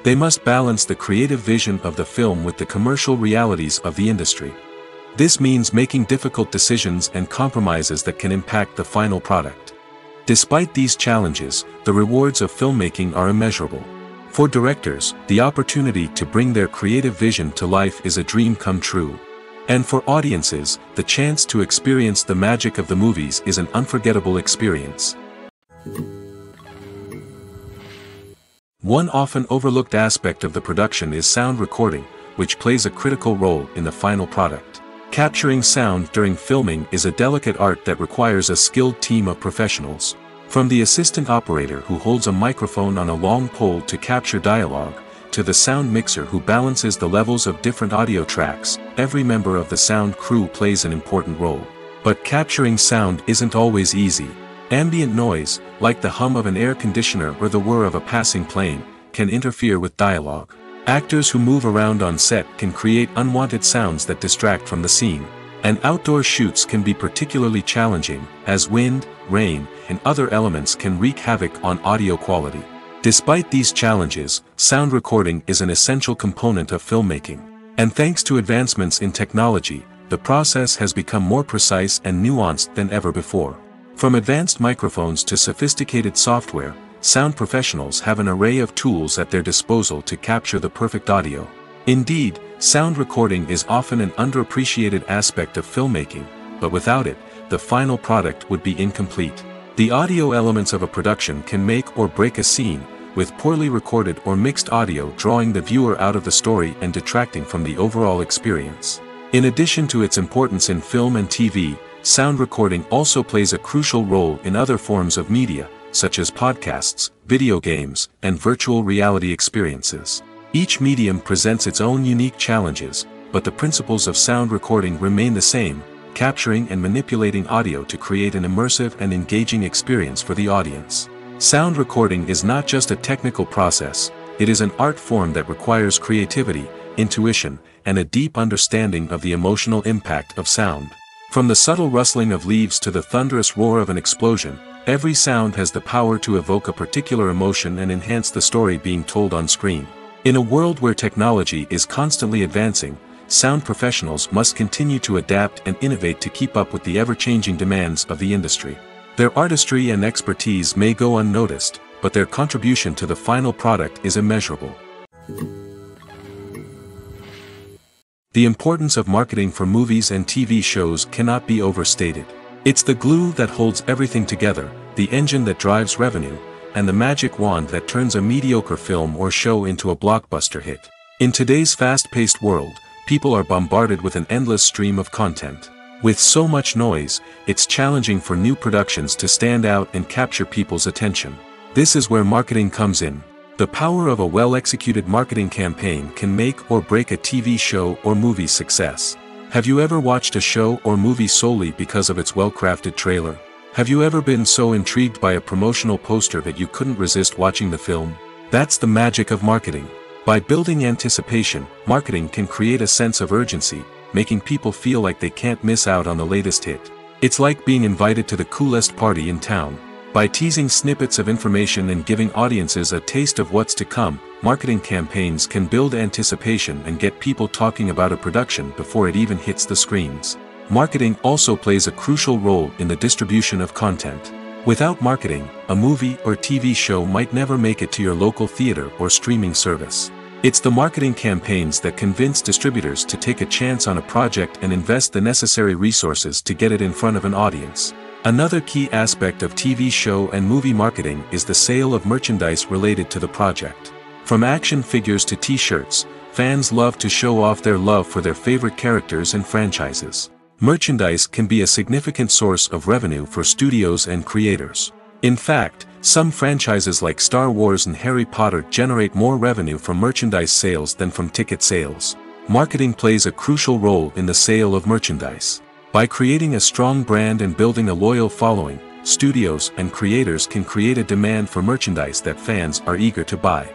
They must balance the creative vision of the film with the commercial realities of the industry. This means making difficult decisions and compromises that can impact the final product. Despite these challenges, the rewards of filmmaking are immeasurable. For directors, the opportunity to bring their creative vision to life is a dream come true. And for audiences, the chance to experience the magic of the movies is an unforgettable experience. One often overlooked aspect of the production is sound recording, which plays a critical role in the final product. Capturing sound during filming is a delicate art that requires a skilled team of professionals. From the assistant operator who holds a microphone on a long pole to capture dialogue, to the sound mixer who balances the levels of different audio tracks, every member of the sound crew plays an important role. But capturing sound isn't always easy. Ambient noise, like the hum of an air conditioner or the whir of a passing plane, can interfere with dialogue. Actors who move around on set can create unwanted sounds that distract from the scene. And outdoor shoots can be particularly challenging, as wind, rain, and other elements can wreak havoc on audio quality. Despite these challenges, sound recording is an essential component of filmmaking. And thanks to advancements in technology, the process has become more precise and nuanced than ever before. From advanced microphones to sophisticated software, sound professionals have an array of tools at their disposal to capture the perfect audio. Indeed, sound recording is often an underappreciated aspect of filmmaking, but without it, the final product would be incomplete. The audio elements of a production can make or break a scene, with poorly recorded or mixed audio drawing the viewer out of the story and detracting from the overall experience. In addition to its importance in film and TV, sound recording also plays a crucial role in other forms of media, such as podcasts, video games, and virtual reality experiences. Each medium presents its own unique challenges, but the principles of sound recording remain the same, capturing and manipulating audio to create an immersive and engaging experience for the audience. Sound recording is not just a technical process, it is an art form that requires creativity, intuition, and a deep understanding of the emotional impact of sound. From the subtle rustling of leaves to the thunderous roar of an explosion, every sound has the power to evoke a particular emotion and enhance the story being told on screen. In a world where technology is constantly advancing, sound professionals must continue to adapt and innovate to keep up with the ever-changing demands of the industry. Their artistry and expertise may go unnoticed, but their contribution to the final product is immeasurable. The importance of marketing for movies and TV shows cannot be overstated. It's the glue that holds everything together, the engine that drives revenue, and the magic wand that turns a mediocre film or show into a blockbuster hit. In today's fast-paced world, people are bombarded with an endless stream of content. With so much noise, it's challenging for new productions to stand out and capture people's attention. This is where marketing comes in. The power of a well-executed marketing campaign can make or break a TV show or movie's success. Have you ever watched a show or movie solely because of its well-crafted trailer? Have you ever been so intrigued by a promotional poster that you couldn't resist watching the film? That's the magic of marketing. By building anticipation, marketing can create a sense of urgency, making people feel like they can't miss out on the latest hit. It's like being invited to the coolest party in town. By teasing snippets of information and giving audiences a taste of what's to come, marketing campaigns can build anticipation and get people talking about a production before it even hits the screens. Marketing also plays a crucial role in the distribution of content. Without marketing, a movie or TV show might never make it to your local theater or streaming service. It's the marketing campaigns that convince distributors to take a chance on a project and invest the necessary resources to get it in front of an audience. Another key aspect of TV show and movie marketing is the sale of merchandise related to the project. From action figures to t-shirts, fans love to show off their love for their favorite characters and franchises. Merchandise can be a significant source of revenue for studios and creators. In fact, Some franchises like Star Wars and Harry Potter generate more revenue from merchandise sales than from ticket sales. Marketing plays a crucial role in the sale of merchandise. By creating a strong brand and building a loyal following, studios and creators can create a demand for merchandise that fans are eager to buy.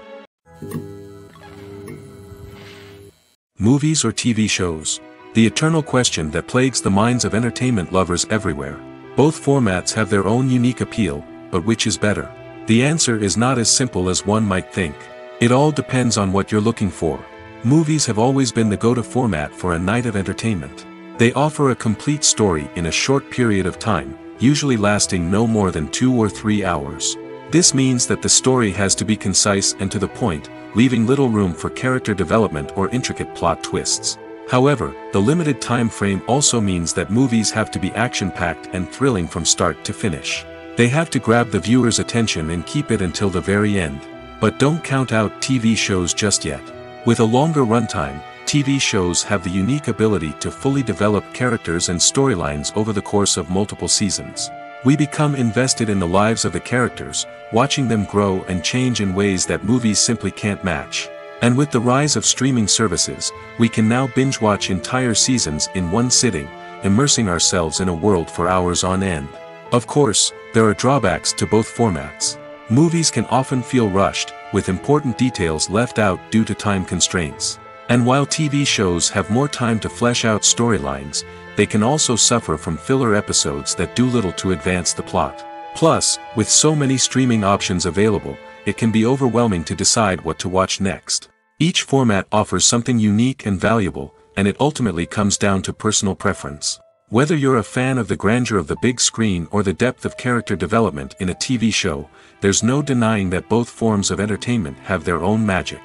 Movies or TV shows? The eternal question that plagues the minds of entertainment lovers everywhere. Both formats have their own unique appeal, but which is better? The answer is not as simple as one might think. It all depends on what you're looking for. Movies have always been the go-to format for a night of entertainment. They offer a complete story in a short period of time, usually lasting no more than 2 or 3 hours. This means that the story has to be concise and to the point, leaving little room for character development or intricate plot twists. However, the limited time frame also means that movies have to be action-packed and thrilling from start to finish. They have to grab the viewer's attention and keep it until the very end. But don't count out TV shows just yet. With a longer runtime, TV shows have the unique ability to fully develop characters and storylines over the course of multiple seasons. We become invested in the lives of the characters, watching them grow and change in ways that movies simply can't match. And with the rise of streaming services, we can now binge-watch entire seasons in one sitting, immersing ourselves in a world for hours on end. Of course, there are drawbacks to both formats. Movies can often feel rushed, with important details left out due to time constraints. And while TV shows have more time to flesh out storylines, they can also suffer from filler episodes that do little to advance the plot. Plus, with so many streaming options available, it can be overwhelming to decide what to watch next. Each format offers something unique and valuable, and it ultimately comes down to personal preference. Whether you're a fan of the grandeur of the big screen or the depth of character development in a TV show, there's no denying that both forms of entertainment have their own magic.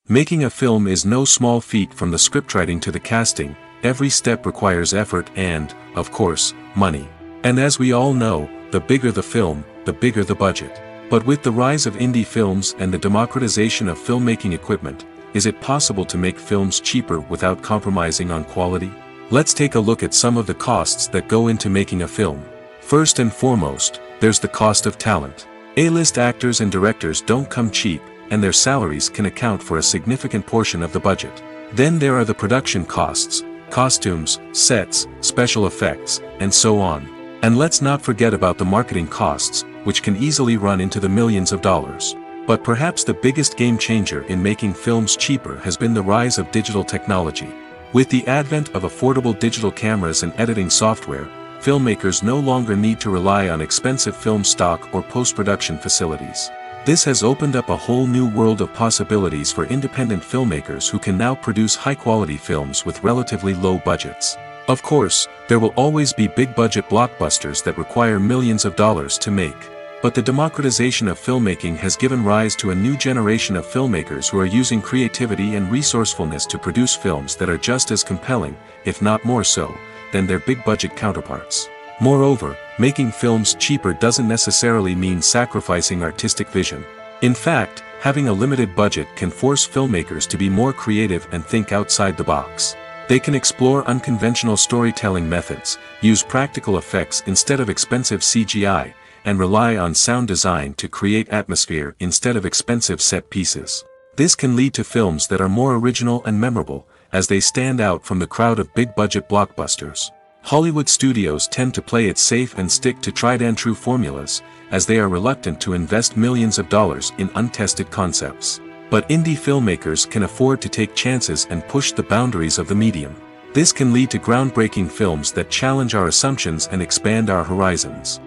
Making a film is no small feat. From the scriptwriting to the casting, every step requires effort and, of course, money. And as we all know, the bigger the film, the bigger the budget. But with the rise of indie films and the democratization of filmmaking equipment, is it possible to make films cheaper without compromising on quality? Let's take a look at some of the costs that go into making a film. First and foremost, there's the cost of talent. A-list actors and directors don't come cheap, and their salaries can account for a significant portion of the budget. Then there are the production costs, costumes, sets, special effects, and so on. And let's not forget about the marketing costs, which can easily run into the millions of dollars. But perhaps the biggest game changer in making films cheaper has been the rise of digital technology. With the advent of affordable digital cameras and editing software, filmmakers no longer need to rely on expensive film stock or post-production facilities. This has opened up a whole new world of possibilities for independent filmmakers who can now produce high-quality films with relatively low budgets. Of course, there will always be big-budget blockbusters that require millions of dollars to make. But the democratization of filmmaking has given rise to a new generation of filmmakers who are using creativity and resourcefulness to produce films that are just as compelling, if not more so, than their big-budget counterparts. Moreover, making films cheaper doesn't necessarily mean sacrificing artistic vision. In fact, having a limited budget can force filmmakers to be more creative and think outside the box. They can explore unconventional storytelling methods, use practical effects instead of expensive CGI, and rely on sound design to create atmosphere instead of expensive set pieces. This can lead to films that are more original and memorable, as they stand out from the crowd of big-budget blockbusters. Hollywood studios tend to play it safe and stick to tried-and-true formulas, as they are reluctant to invest millions of dollars in untested concepts. But indie filmmakers can afford to take chances and push the boundaries of the medium. This can lead to groundbreaking films that challenge our assumptions and expand our horizons.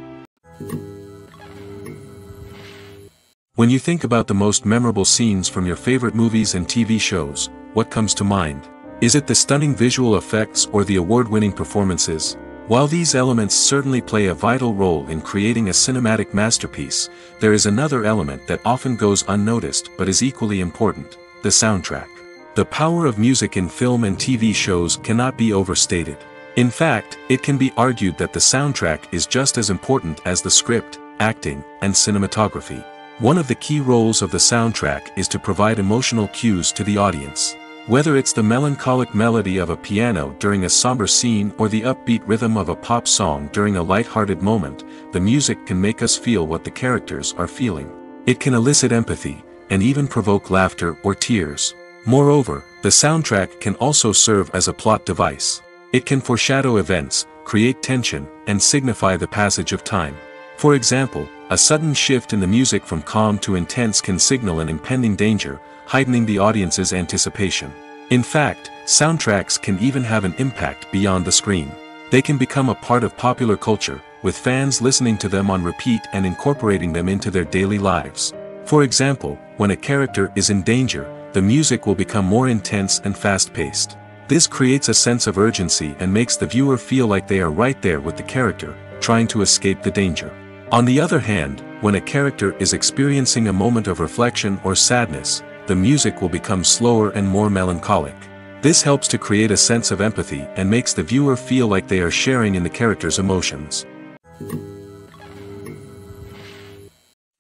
When you think about the most memorable scenes from your favorite movies and TV shows, what comes to mind? Is it the stunning visual effects or the award-winning performances? While these elements certainly play a vital role in creating a cinematic masterpiece, there is another element that often goes unnoticed but is equally important: the soundtrack. The power of music in film and TV shows cannot be overstated. In fact, it can be argued that the soundtrack is just as important as the script, acting, and cinematography. One of the key roles of the soundtrack is to provide emotional cues to the audience. Whether it's the melancholic melody of a piano during a somber scene or the upbeat rhythm of a pop song during a light-hearted moment, the music can make us feel what the characters are feeling. It can elicit empathy, and even provoke laughter or tears. Moreover, the soundtrack can also serve as a plot device. It can foreshadow events, create tension, and signify the passage of time. For example, a sudden shift in the music from calm to intense can signal an impending danger, heightening the audience's anticipation. In fact, soundtracks can even have an impact beyond the screen. They can become a part of popular culture, with fans listening to them on repeat and incorporating them into their daily lives. For example, when a character is in danger, the music will become more intense and fast-paced. This creates a sense of urgency and makes the viewer feel like they are right there with the character, trying to escape the danger. On the other hand, when a character is experiencing a moment of reflection or sadness, the music will become slower and more melancholic. This helps to create a sense of empathy and makes the viewer feel like they are sharing in the character's emotions.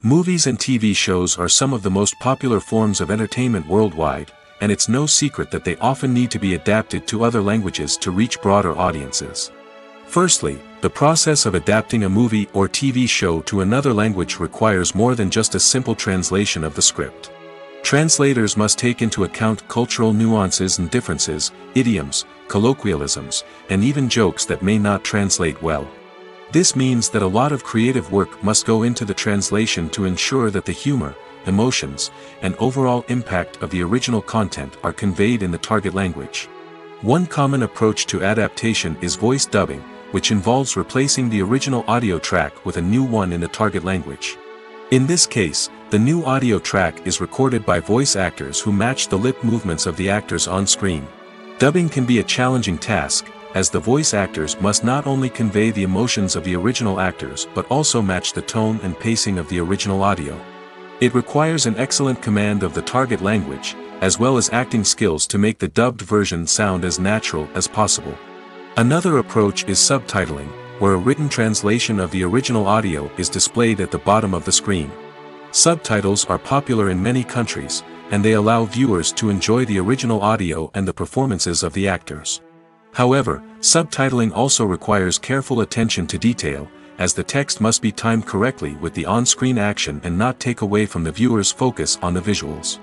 Movies and TV shows are some of the most popular forms of entertainment worldwide, and it's no secret that they often need to be adapted to other languages to reach broader audiences. Firstly, the process of adapting a movie or TV show to another language requires more than just a simple translation of the script. Translators must take into account cultural nuances and differences, idioms, colloquialisms, and even jokes that may not translate well. This means that a lot of creative work must go into the translation to ensure that the humor, emotions, and overall impact of the original content are conveyed in the target language. One common approach to adaptation is voice dubbing, which involves replacing the original audio track with a new one in the target language. In this case, the new audio track is recorded by voice actors who match the lip movements of the actors on screen. Dubbing can be a challenging task, as the voice actors must not only convey the emotions of the original actors but also match the tone and pacing of the original audio. It requires an excellent command of the target language, as well as acting skills to make the dubbed version sound as natural as possible. Another approach is subtitling, where a written translation of the original audio is displayed at the bottom of the screen. Subtitles are popular in many countries, and they allow viewers to enjoy the original audio and the performances of the actors. However, subtitling also requires careful attention to detail, as the text must be timed correctly with the on-screen action and not take away from the viewer's focus on the visuals.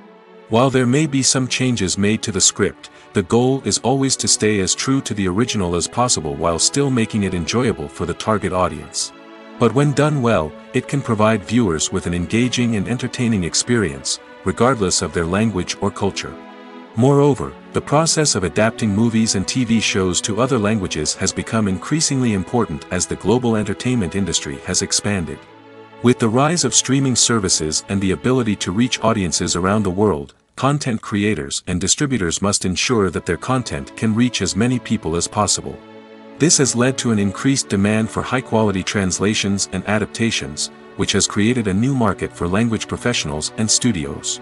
While there may be some changes made to the script, the goal is always to stay as true to the original as possible while still making it enjoyable for the target audience. But when done well, it can provide viewers with an engaging and entertaining experience, regardless of their language or culture. Moreover, the process of adapting movies and TV shows to other languages has become increasingly important as the global entertainment industry has expanded. With the rise of streaming services and the ability to reach audiences around the world, content creators and distributors must ensure that their content can reach as many people as possible. This has led to an increased demand for high-quality translations and adaptations, which has created a new market for language professionals and studios.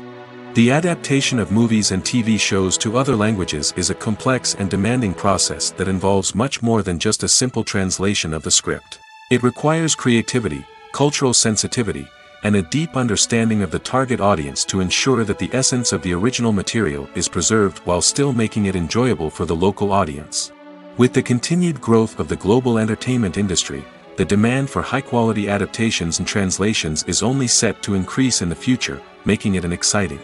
The adaptation of movies and TV shows to other languages is a complex and demanding process that involves much more than just a simple translation of the script. It requires creativity, cultural sensitivity, and a deep understanding of the target audience to ensure that the essence of the original material is preserved while still making it enjoyable for the local audience. With the continued growth of the global entertainment industry, the demand for high-quality adaptations and translations is only set to increase in the future, making it an exciting.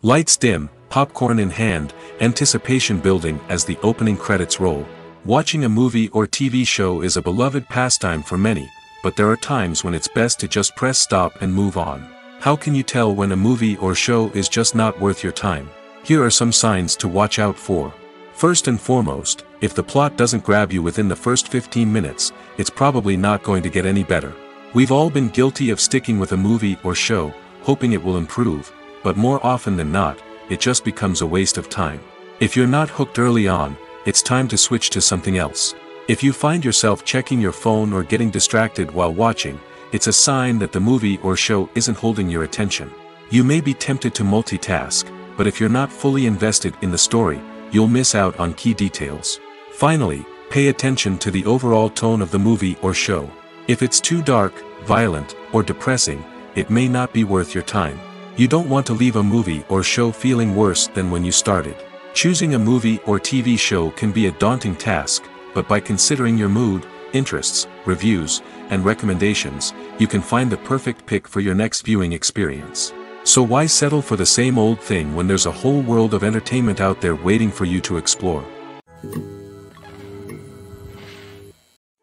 Lights dim, popcorn in hand, anticipation building as the opening credits roll. Watching a movie or TV show is a beloved pastime for many, but there are times when it's best to just press stop and move on. How can you tell when a movie or show is just not worth your time? Here are some signs to watch out for. First and foremost, if the plot doesn't grab you within the first 15 minutes, it's probably not going to get any better. We've all been guilty of sticking with a movie or show, hoping it will improve, but more often than not, it just becomes a waste of time. If you're not hooked early on, it's time to switch to something else. If you find yourself checking your phone or getting distracted while watching, it's a sign that the movie or show isn't holding your attention. You may be tempted to multitask, but if you're not fully invested in the story, you'll miss out on key details. Finally, pay attention to the overall tone of the movie or show. If it's too dark, violent, or depressing, it may not be worth your time. You don't want to leave a movie or show feeling worse than when you started. Choosing a movie or TV show can be a daunting task, but by considering your mood, interests, reviews, and recommendations, you can find the perfect pick for your next viewing experience. So why settle for the same old thing when there's a whole world of entertainment out there waiting for you to explore?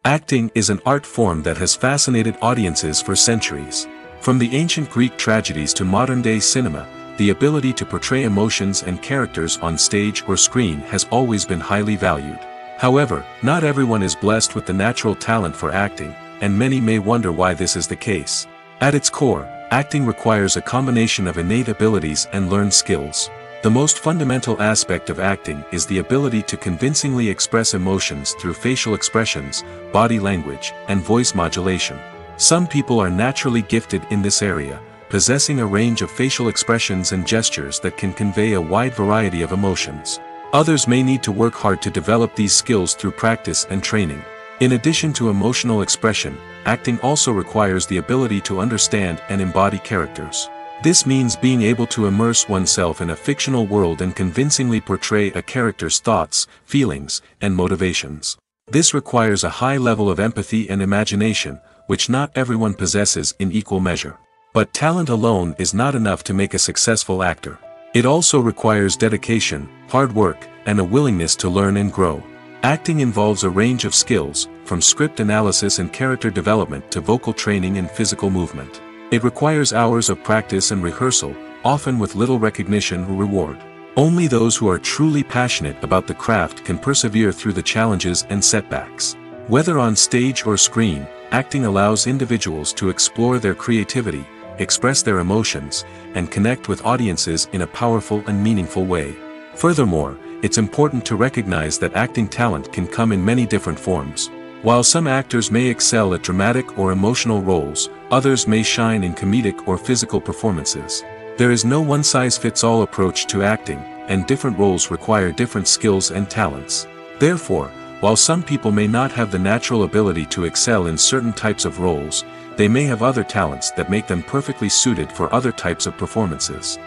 Acting is an art form that has fascinated audiences for centuries. From the ancient Greek tragedies to modern-day cinema, the ability to portray emotions and characters on stage or screen has always been highly valued. However, not everyone is blessed with the natural talent for acting, and many may wonder why this is the case. At its core, acting requires a combination of innate abilities and learned skills. The most fundamental aspect of acting is the ability to convincingly express emotions through facial expressions, body language, and voice modulation. Some people are naturally gifted in this area, possessing a range of facial expressions and gestures that can convey a wide variety of emotions. Others may need to work hard to develop these skills through practice and training. In addition to emotional expression, acting also requires the ability to understand and embody characters. This means being able to immerse oneself in a fictional world and convincingly portray a character's thoughts, feelings, and motivations. This requires a high level of empathy and imagination, which not everyone possesses in equal measure. But talent alone is not enough to make a successful actor. It also requires dedication, hard work, and a willingness to learn and grow. Acting involves a range of skills, from script analysis and character development to vocal training and physical movement. It requires hours of practice and rehearsal, often with little recognition or reward. Only those who are truly passionate about the craft can persevere through the challenges and setbacks. Whether on stage or screen, acting allows individuals to explore their creativity, express their emotions, and connect with audiences in a powerful and meaningful way. Furthermore, it's important to recognize that acting talent can come in many different forms. While some actors may excel at dramatic or emotional roles, others may shine in comedic or physical performances. There is no one-size-fits-all approach to acting, and different roles require different skills and talents. Therefore, while some people may not have the natural ability to excel in certain types of roles, they may have other talents that make them perfectly suited for other types of performances.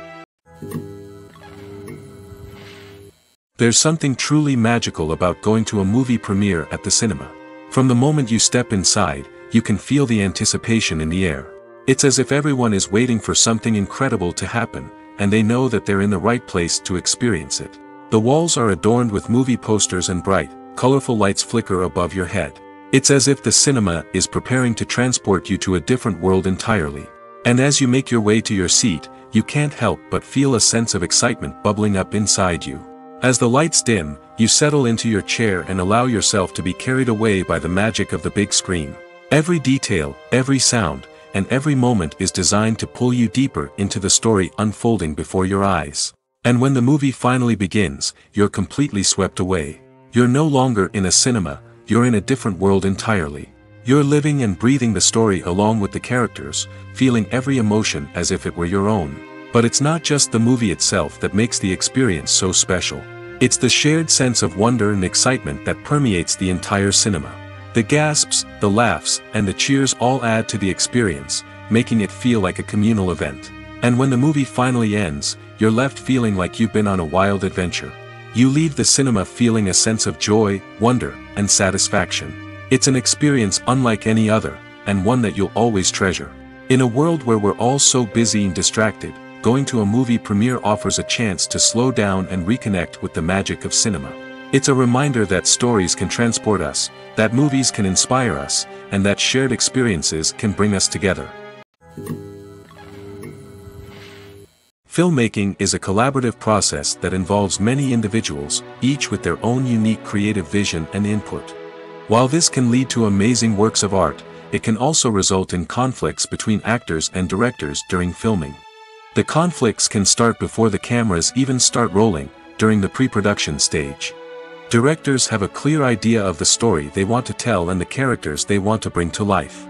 There's something truly magical about going to a movie premiere at the cinema. From the moment you step inside, you can feel the anticipation in the air. It's as if everyone is waiting for something incredible to happen, and they know that they're in the right place to experience it. The walls are adorned with movie posters and bright, colorful lights flicker above your head. It's as if the cinema is preparing to transport you to a different world entirely. And as you make your way to your seat, you can't help but feel a sense of excitement bubbling up inside you. As the lights dim, you settle into your chair and allow yourself to be carried away by the magic of the big screen. Every detail, every sound, and every moment is designed to pull you deeper into the story unfolding before your eyes. And when the movie finally begins, you're completely swept away. You're no longer in a cinema, you're in a different world entirely. You're living and breathing the story along with the characters, feeling every emotion as if it were your own. But it's not just the movie itself that makes the experience so special. It's the shared sense of wonder and excitement that permeates the entire cinema. The gasps, the laughs, and the cheers all add to the experience, making it feel like a communal event. And when the movie finally ends, you're left feeling like you've been on a wild adventure. You leave the cinema feeling a sense of joy, wonder, and satisfaction. It's an experience unlike any other, and one that you'll always treasure. In a world where we're all so busy and distracted, going to a movie premiere offers a chance to slow down and reconnect with the magic of cinema. It's a reminder that stories can transport us, that movies can inspire us, and that shared experiences can bring us together. Filmmaking is a collaborative process that involves many individuals, each with their own unique creative vision and input. While this can lead to amazing works of art, it can also result in conflicts between actors and directors during filming. The conflicts can start before the cameras even start rolling, during the pre-production stage. Directors have a clear idea of the story they want to tell and the characters they want to bring to life.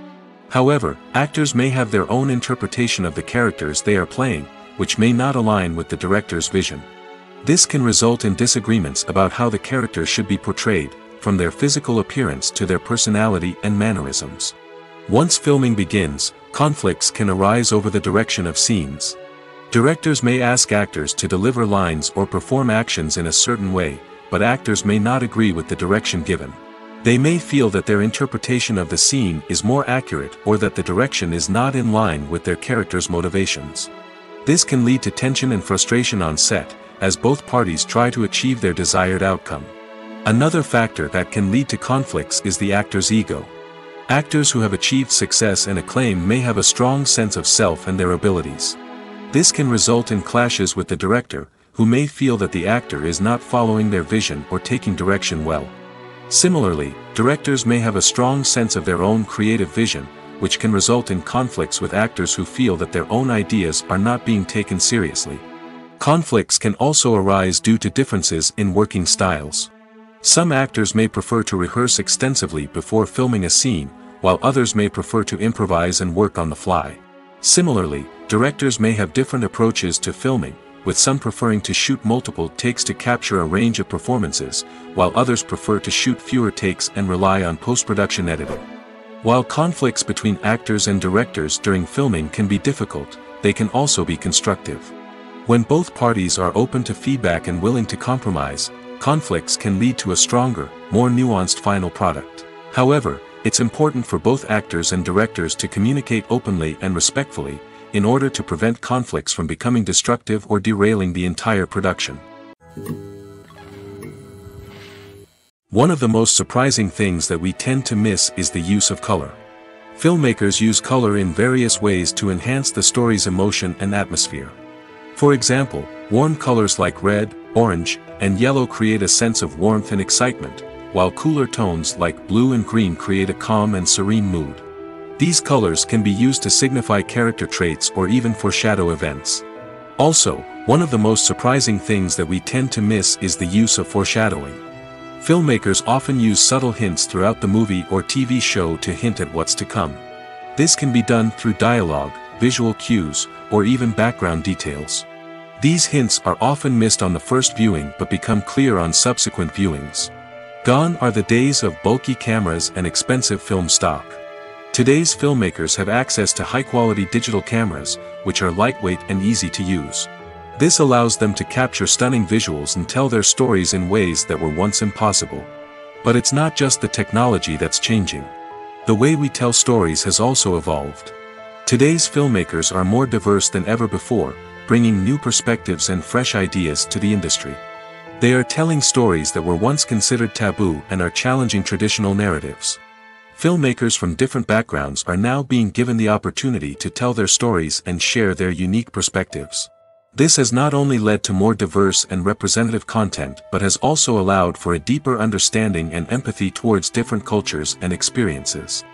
However, actors may have their own interpretation of the characters they are playing, which may not align with the director's vision. This can result in disagreements about how the characters should be portrayed, from their physical appearance to their personality and mannerisms. Once filming begins, conflicts can arise over the direction of scenes. Directors may ask actors to deliver lines or perform actions in a certain way, but actors may not agree with the direction given. They may feel that their interpretation of the scene is more accurate or that the direction is not in line with their character's motivations. This can lead to tension and frustration on set, as both parties try to achieve their desired outcome. Another factor that can lead to conflicts is the actor's ego. Actors who have achieved success and acclaim may have a strong sense of self and their abilities. This can result in clashes with the director, who may feel that the actor is not following their vision or taking direction well. Similarly, directors may have a strong sense of their own creative vision, which can result in conflicts with actors who feel that their own ideas are not being taken seriously. Conflicts can also arise due to differences in working styles. Some actors may prefer to rehearse extensively before filming a scene, while others may prefer to improvise and work on the fly. Similarly, directors may have different approaches to filming, with some preferring to shoot multiple takes to capture a range of performances, while others prefer to shoot fewer takes and rely on post-production editing. While conflicts between actors and directors during filming can be difficult, they can also be constructive. When both parties are open to feedback and willing to compromise, conflicts can lead to a stronger, more nuanced final product. However, it's important for both actors and directors to communicate openly and respectfully, in order to prevent conflicts from becoming destructive or derailing the entire production. One of the most surprising things that we tend to miss is the use of color. Filmmakers use color in various ways to enhance the story's emotion and atmosphere. For example, warm colors like red, orange, and yellow create a sense of warmth and excitement, while cooler tones like blue and green create a calm and serene mood. These colors can be used to signify character traits or even foreshadow events. Also, one of the most surprising things that we tend to miss is the use of foreshadowing. Filmmakers often use subtle hints throughout the movie or TV show to hint at what's to come. This can be done through dialogue, visual cues, or even background details. These hints are often missed on the first viewing but become clear on subsequent viewings. Gone are the days of bulky cameras and expensive film stock. Today's filmmakers have access to high-quality digital cameras, which are lightweight and easy to use. This allows them to capture stunning visuals and tell their stories in ways that were once impossible. But it's not just the technology that's changing. The way we tell stories has also evolved. Today's filmmakers are more diverse than ever before, bringing new perspectives and fresh ideas to the industry. They are telling stories that were once considered taboo and are challenging traditional narratives. Filmmakers from different backgrounds are now being given the opportunity to tell their stories and share their unique perspectives. This has not only led to more diverse and representative content but has also allowed for a deeper understanding and empathy towards different cultures and experiences.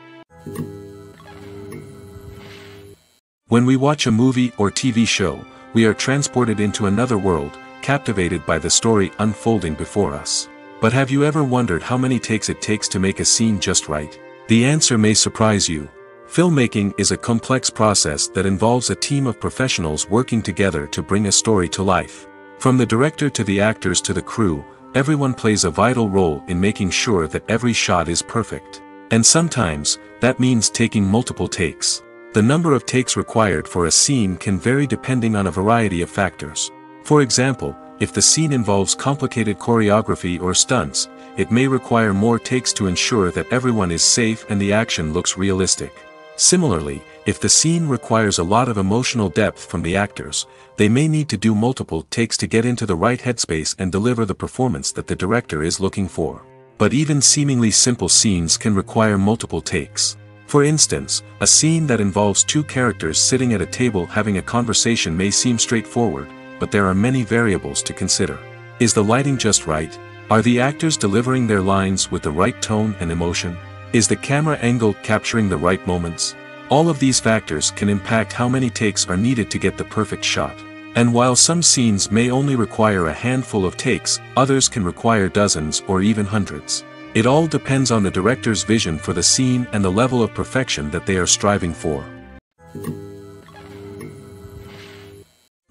When we watch a movie or TV show, we are transported into another world, captivated by the story unfolding before us. But have you ever wondered how many takes it takes to make a scene just right? The answer may surprise you. Filmmaking is a complex process that involves a team of professionals working together to bring a story to life. From the director to the actors to the crew, everyone plays a vital role in making sure that every shot is perfect. And sometimes, that means taking multiple takes. The number of takes required for a scene can vary depending on a variety of factors. For example, if the scene involves complicated choreography or stunts, it may require more takes to ensure that everyone is safe and the action looks realistic. Similarly, if the scene requires a lot of emotional depth from the actors, they may need to do multiple takes to get into the right headspace and deliver the performance that the director is looking for. But even seemingly simple scenes can require multiple takes. For instance, a scene that involves two characters sitting at a table having a conversation may seem straightforward, but there are many variables to consider. Is the lighting just right? Are the actors delivering their lines with the right tone and emotion? Is the camera angle capturing the right moments? All of these factors can impact how many takes are needed to get the perfect shot. And while some scenes may only require a handful of takes, others can require dozens or even hundreds. It all depends on the director's vision for the scene and the level of perfection that they are striving for.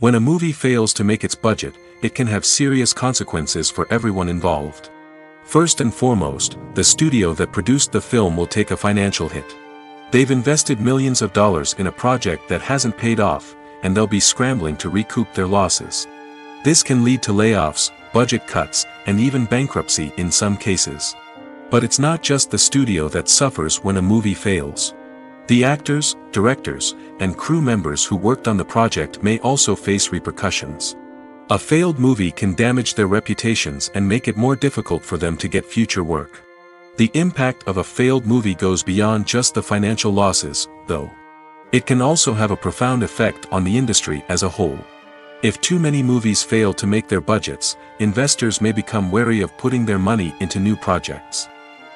When a movie fails to make its budget, it can have serious consequences for everyone involved. First and foremost, the studio that produced the film will take a financial hit. They've invested millions of dollars in a project that hasn't paid off, and they'll be scrambling to recoup their losses. This can lead to layoffs, budget cuts, and even bankruptcy in some cases. But it's not just the studio that suffers when a movie fails. The actors, directors, and crew members who worked on the project may also face repercussions. A failed movie can damage their reputations and make it more difficult for them to get future work. The impact of a failed movie goes beyond just the financial losses, though. It can also have a profound effect on the industry as a whole. If too many movies fail to make their budgets, investors may become wary of putting their money into new projects.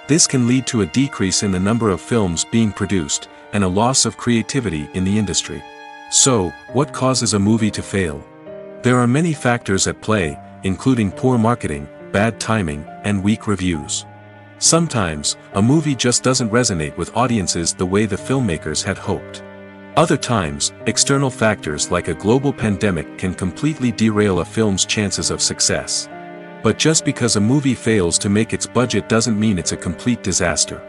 This can lead to a decrease in the number of films being produced, and a loss of creativity in the industry. So, what causes a movie to fail? There are many factors at play, including poor marketing, bad timing, and weak reviews. Sometimes, a movie just doesn't resonate with audiences the way the filmmakers had hoped. Other times, external factors like a global pandemic can completely derail a film's chances of success. But just because a movie fails to make its budget doesn't mean it's a complete disaster.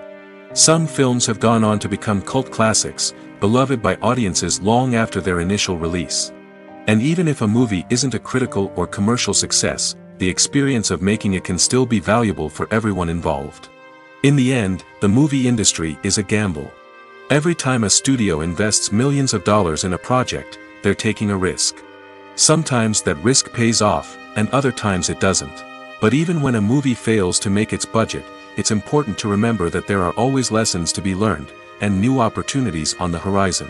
Some films have gone on to become cult classics, beloved by audiences long after their initial release. And even if a movie isn't a critical or commercial success, the experience of making it can still be valuable for everyone involved. In the end, the movie industry is a gamble. Every time a studio invests millions of dollars in a project, they're taking a risk. Sometimes that risk pays off, and other times it doesn't. But even when a movie fails to make its budget, it's important to remember that there are always lessons to be learned, and new opportunities on the horizon.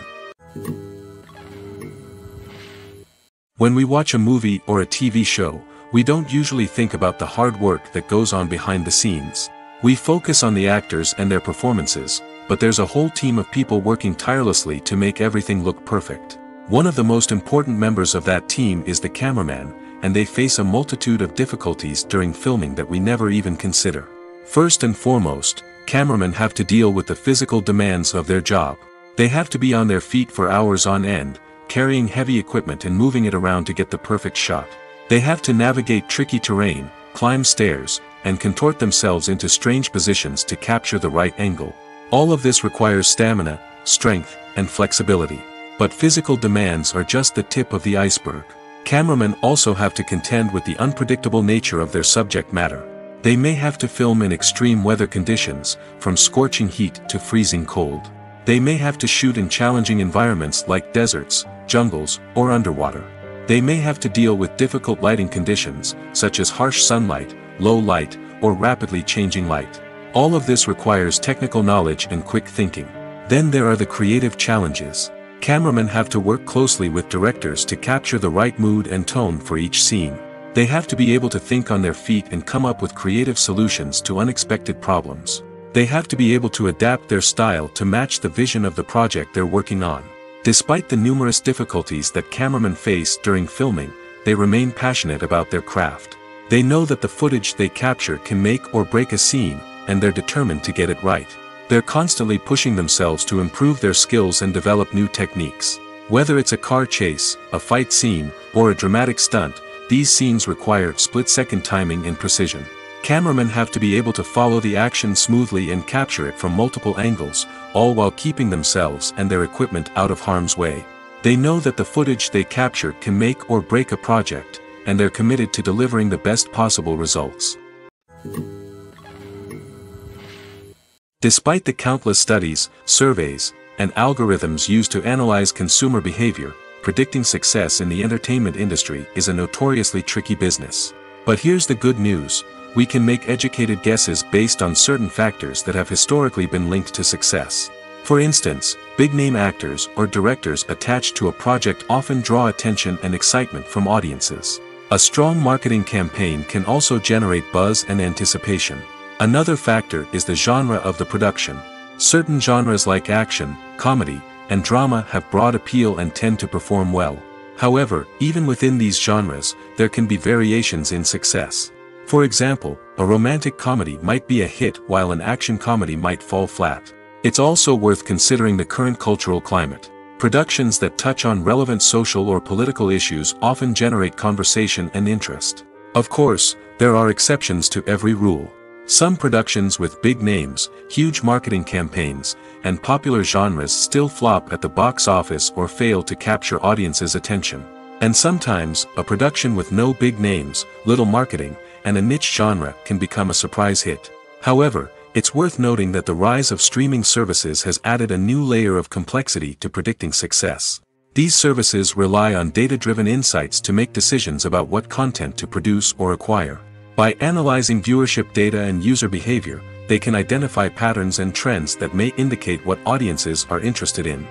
When we watch a movie or a TV show, we don't usually think about the hard work that goes on behind the scenes. We focus on the actors and their performances, but there's a whole team of people working tirelessly to make everything look perfect. One of the most important members of that team is the cameraman, and they face a multitude of difficulties during filming that we never even consider. First and foremost, cameramen have to deal with the physical demands of their job. They have to be on their feet for hours on end, carrying heavy equipment and moving it around to get the perfect shot. They have to navigate tricky terrain, climb stairs, and contort themselves into strange positions to capture the right angle. All of this requires stamina, strength, and flexibility. But physical demands are just the tip of the iceberg. Cameramen also have to contend with the unpredictable nature of their subject matter. They may have to film in extreme weather conditions, from scorching heat to freezing cold. They may have to shoot in challenging environments like deserts, jungles, or underwater. They may have to deal with difficult lighting conditions, such as harsh sunlight, low light, or rapidly changing light. All of this requires technical knowledge and quick thinking. Then there are the creative challenges. Cameramen have to work closely with directors to capture the right mood and tone for each scene. They have to be able to think on their feet and come up with creative solutions to unexpected problems. They have to be able to adapt their style to match the vision of the project they're working on. Despite the numerous difficulties that cameramen face during filming, they remain passionate about their craft. They know that the footage they capture can make or break a scene, and they're determined to get it right. They're constantly pushing themselves to improve their skills and develop new techniques. Whether it's a car chase, a fight scene, or a dramatic stunt, these scenes require split-second timing and precision. Cameramen have to be able to follow the action smoothly and capture it from multiple angles, all while keeping themselves and their equipment out of harm's way. They know that the footage they capture can make or break a project, and they're committed to delivering the best possible results. Despite the countless studies, surveys, and algorithms used to analyze consumer behavior, predicting success in the entertainment industry is a notoriously tricky business. But here's the good news: we can make educated guesses based on certain factors that have historically been linked to success. For instance, big-name actors or directors attached to a project often draw attention and excitement from audiences. A strong marketing campaign can also generate buzz and anticipation. Another factor is the genre of the production. Certain genres like action, comedy, and drama have broad appeal and tend to perform well. However, even within these genres, there can be variations in success. For example, a romantic comedy might be a hit while an action comedy might fall flat. It's also worth considering the current cultural climate. Productions that touch on relevant social or political issues often generate conversation and interest. Of course, there are exceptions to every rule. Some productions with big names, huge marketing campaigns, and popular genres still flop at the box office or fail to capture audiences' attention. And sometimes, a production with no big names, little marketing, and a niche genre can become a surprise hit. However, it's worth noting that the rise of streaming services has added a new layer of complexity to predicting success. These services rely on data-driven insights to make decisions about what content to produce or acquire. By analyzing viewership data and user behavior, they can identify patterns and trends that may indicate what audiences are interested in.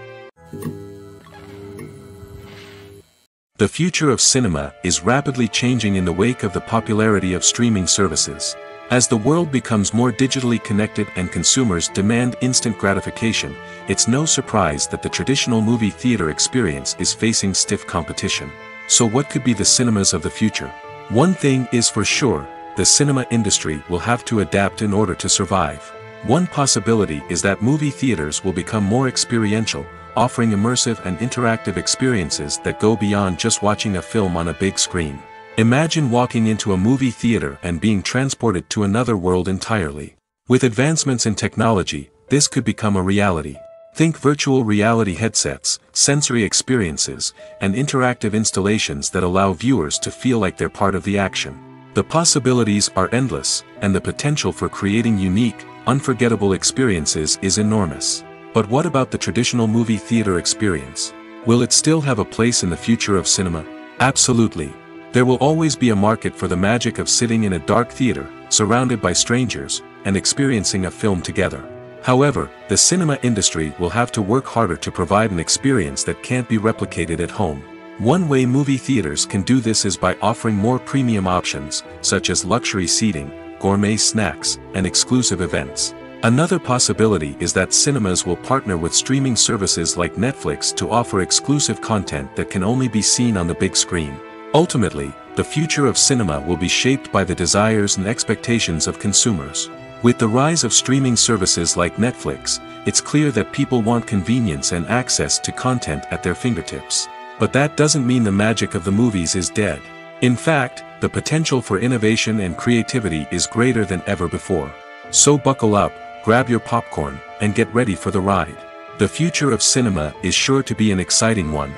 The future of cinema is rapidly changing in the wake of the popularity of streaming services. As the world becomes more digitally connected and consumers demand instant gratification, it's no surprise that the traditional movie theater experience is facing stiff competition. So what could be the cinemas of the future? One thing is for sure, the cinema industry will have to adapt in order to survive. One possibility is that movie theaters will become more experiential, offering immersive and interactive experiences that go beyond just watching a film on a big screen. Imagine walking into a movie theater and being transported to another world entirely. With advancements in technology, this could become a reality. Think virtual reality headsets, sensory experiences, and interactive installations that allow viewers to feel like they're part of the action. The possibilities are endless, and the potential for creating unique, unforgettable experiences is enormous. But what about the traditional movie theater experience? Will it still have a place in the future of cinema? Absolutely. There will always be a market for the magic of sitting in a dark theater, surrounded by strangers, and experiencing a film together. However, the cinema industry will have to work harder to provide an experience that can't be replicated at home. One way movie theaters can do this is by offering more premium options, such as luxury seating, gourmet snacks, and exclusive events. Another possibility is that cinemas will partner with streaming services like Netflix to offer exclusive content that can only be seen on the big screen. Ultimately, the future of cinema will be shaped by the desires and expectations of consumers. With the rise of streaming services like Netflix, it's clear that people want convenience and access to content at their fingertips. But that doesn't mean the magic of the movies is dead. In fact, the potential for innovation and creativity is greater than ever before. So buckle up, grab your popcorn, and get ready for the ride. The future of cinema is sure to be an exciting one.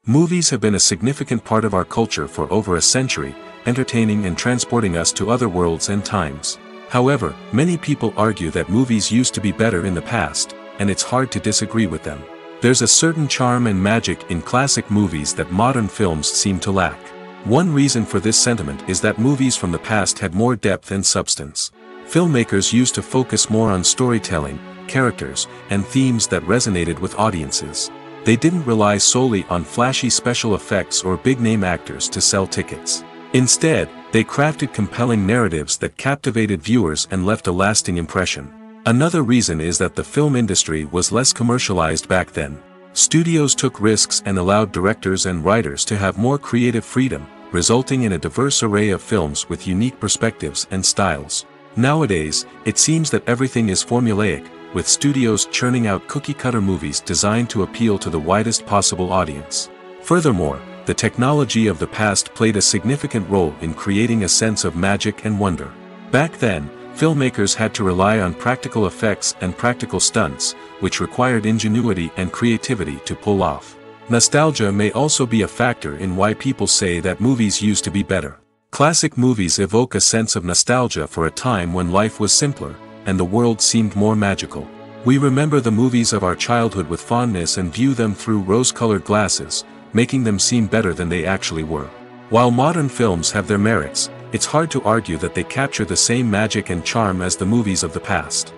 Movies have been a significant part of our culture for over a century, entertaining and transporting us to other worlds and times. However, many people argue that movies used to be better in the past, and it's hard to disagree with them. There's a certain charm and magic in classic movies that modern films seem to lack. One reason for this sentiment is that movies from the past had more depth and substance. Filmmakers used to focus more on storytelling, characters, and themes that resonated with audiences. They didn't rely solely on flashy special effects or big-name actors to sell tickets. Instead, they crafted compelling narratives that captivated viewers and left a lasting impression. Another reason is that the film industry was less commercialized back then. Studios took risks and allowed directors and writers to have more creative freedom, resulting in a diverse array of films with unique perspectives and styles. Nowadays, it seems that everything is formulaic, with studios churning out cookie-cutter movies designed to appeal to the widest possible audience. Furthermore, the technology of the past played a significant role in creating a sense of magic and wonder. Back then, filmmakers had to rely on practical effects and practical stunts, which required ingenuity and creativity to pull off. Nostalgia may also be a factor in why people say that movies used to be better. Classic movies evoke a sense of nostalgia for a time when life was simpler, and the world seemed more magical. We remember the movies of our childhood with fondness and view them through rose-colored glasses, making them seem better than they actually were. While modern films have their merits, it's hard to argue that they capture the same magic and charm as the movies of the past.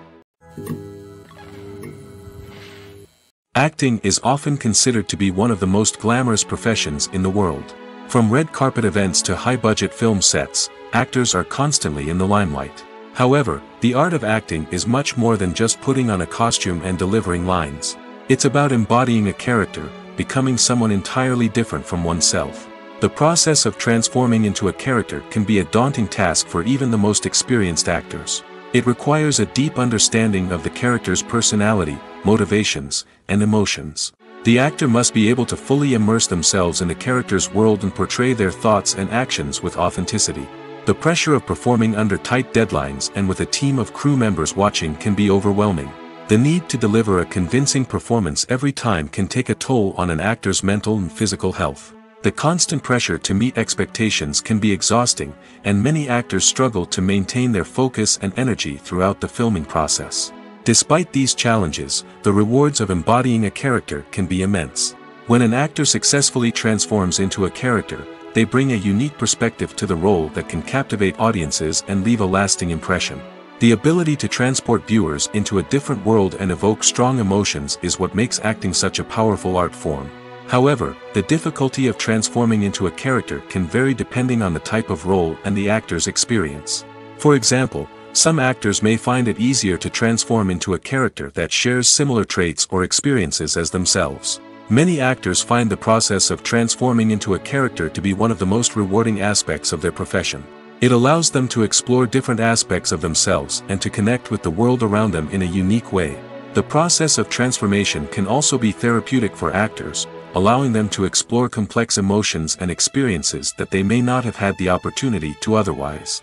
Acting is often considered to be one of the most glamorous professions in the world. From red carpet events to high-budget film sets, actors are constantly in the limelight. However, the art of acting is much more than just putting on a costume and delivering lines. It's about embodying a character, becoming someone entirely different from oneself. The process of transforming into a character can be a daunting task for even the most experienced actors. It requires a deep understanding of the character's personality, motivations, and emotions. The actor must be able to fully immerse themselves in the character's world and portray their thoughts and actions with authenticity. The pressure of performing under tight deadlines and with a team of crew members watching can be overwhelming. The need to deliver a convincing performance every time can take a toll on an actor's mental and physical health. The constant pressure to meet expectations can be exhausting, and many actors struggle to maintain their focus and energy throughout the filming process. Despite these challenges, the rewards of embodying a character can be immense. When an actor successfully transforms into a character, they bring a unique perspective to the role that can captivate audiences and leave a lasting impression. The ability to transport viewers into a different world and evoke strong emotions is what makes acting such a powerful art form. However, the difficulty of transforming into a character can vary depending on the type of role and the actor's experience. For example, some actors may find it easier to transform into a character that shares similar traits or experiences as themselves. Many actors find the process of transforming into a character to be one of the most rewarding aspects of their profession. It allows them to explore different aspects of themselves and to connect with the world around them in a unique way. The process of transformation can also be therapeutic for actors, allowing them to explore complex emotions and experiences that they may not have had the opportunity to otherwise.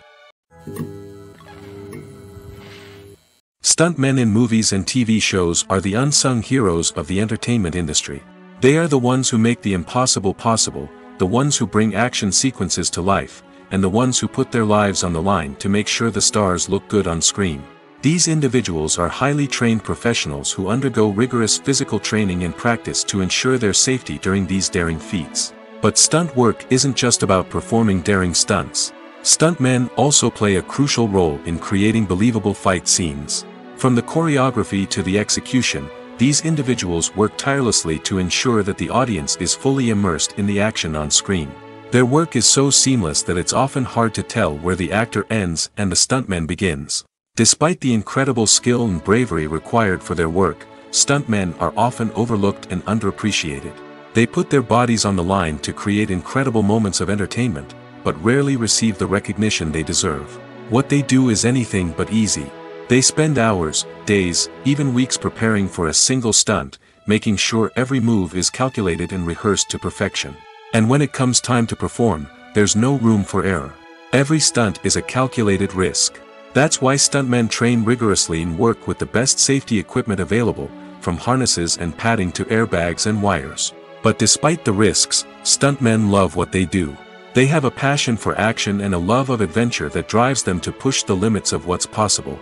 Stuntmen in movies and TV shows are the unsung heroes of the entertainment industry. They are the ones who make the impossible possible, the ones who bring action sequences to life, and the ones who put their lives on the line to make sure the stars look good on screen. These individuals are highly trained professionals who undergo rigorous physical training and practice to ensure their safety during these daring feats. But stunt work isn't just about performing daring stunts. Stuntmen also play a crucial role in creating believable fight scenes. From the choreography to the execution, these individuals work tirelessly to ensure that the audience is fully immersed in the action on screen. Their work is so seamless that it's often hard to tell where the actor ends and the stuntman begins. Despite the incredible skill and bravery required for their work, stuntmen are often overlooked and underappreciated. They put their bodies on the line to create incredible moments of entertainment, but rarely receive the recognition they deserve. What they do is anything but easy. They spend hours, days, even weeks preparing for a single stunt, making sure every move is calculated and rehearsed to perfection. And when it comes time to perform, there's no room for error. Every stunt is a calculated risk. That's why stuntmen train rigorously and work with the best safety equipment available, from harnesses and padding to airbags and wires. But despite the risks, stuntmen love what they do. They have a passion for action and a love of adventure that drives them to push the limits of what's possible.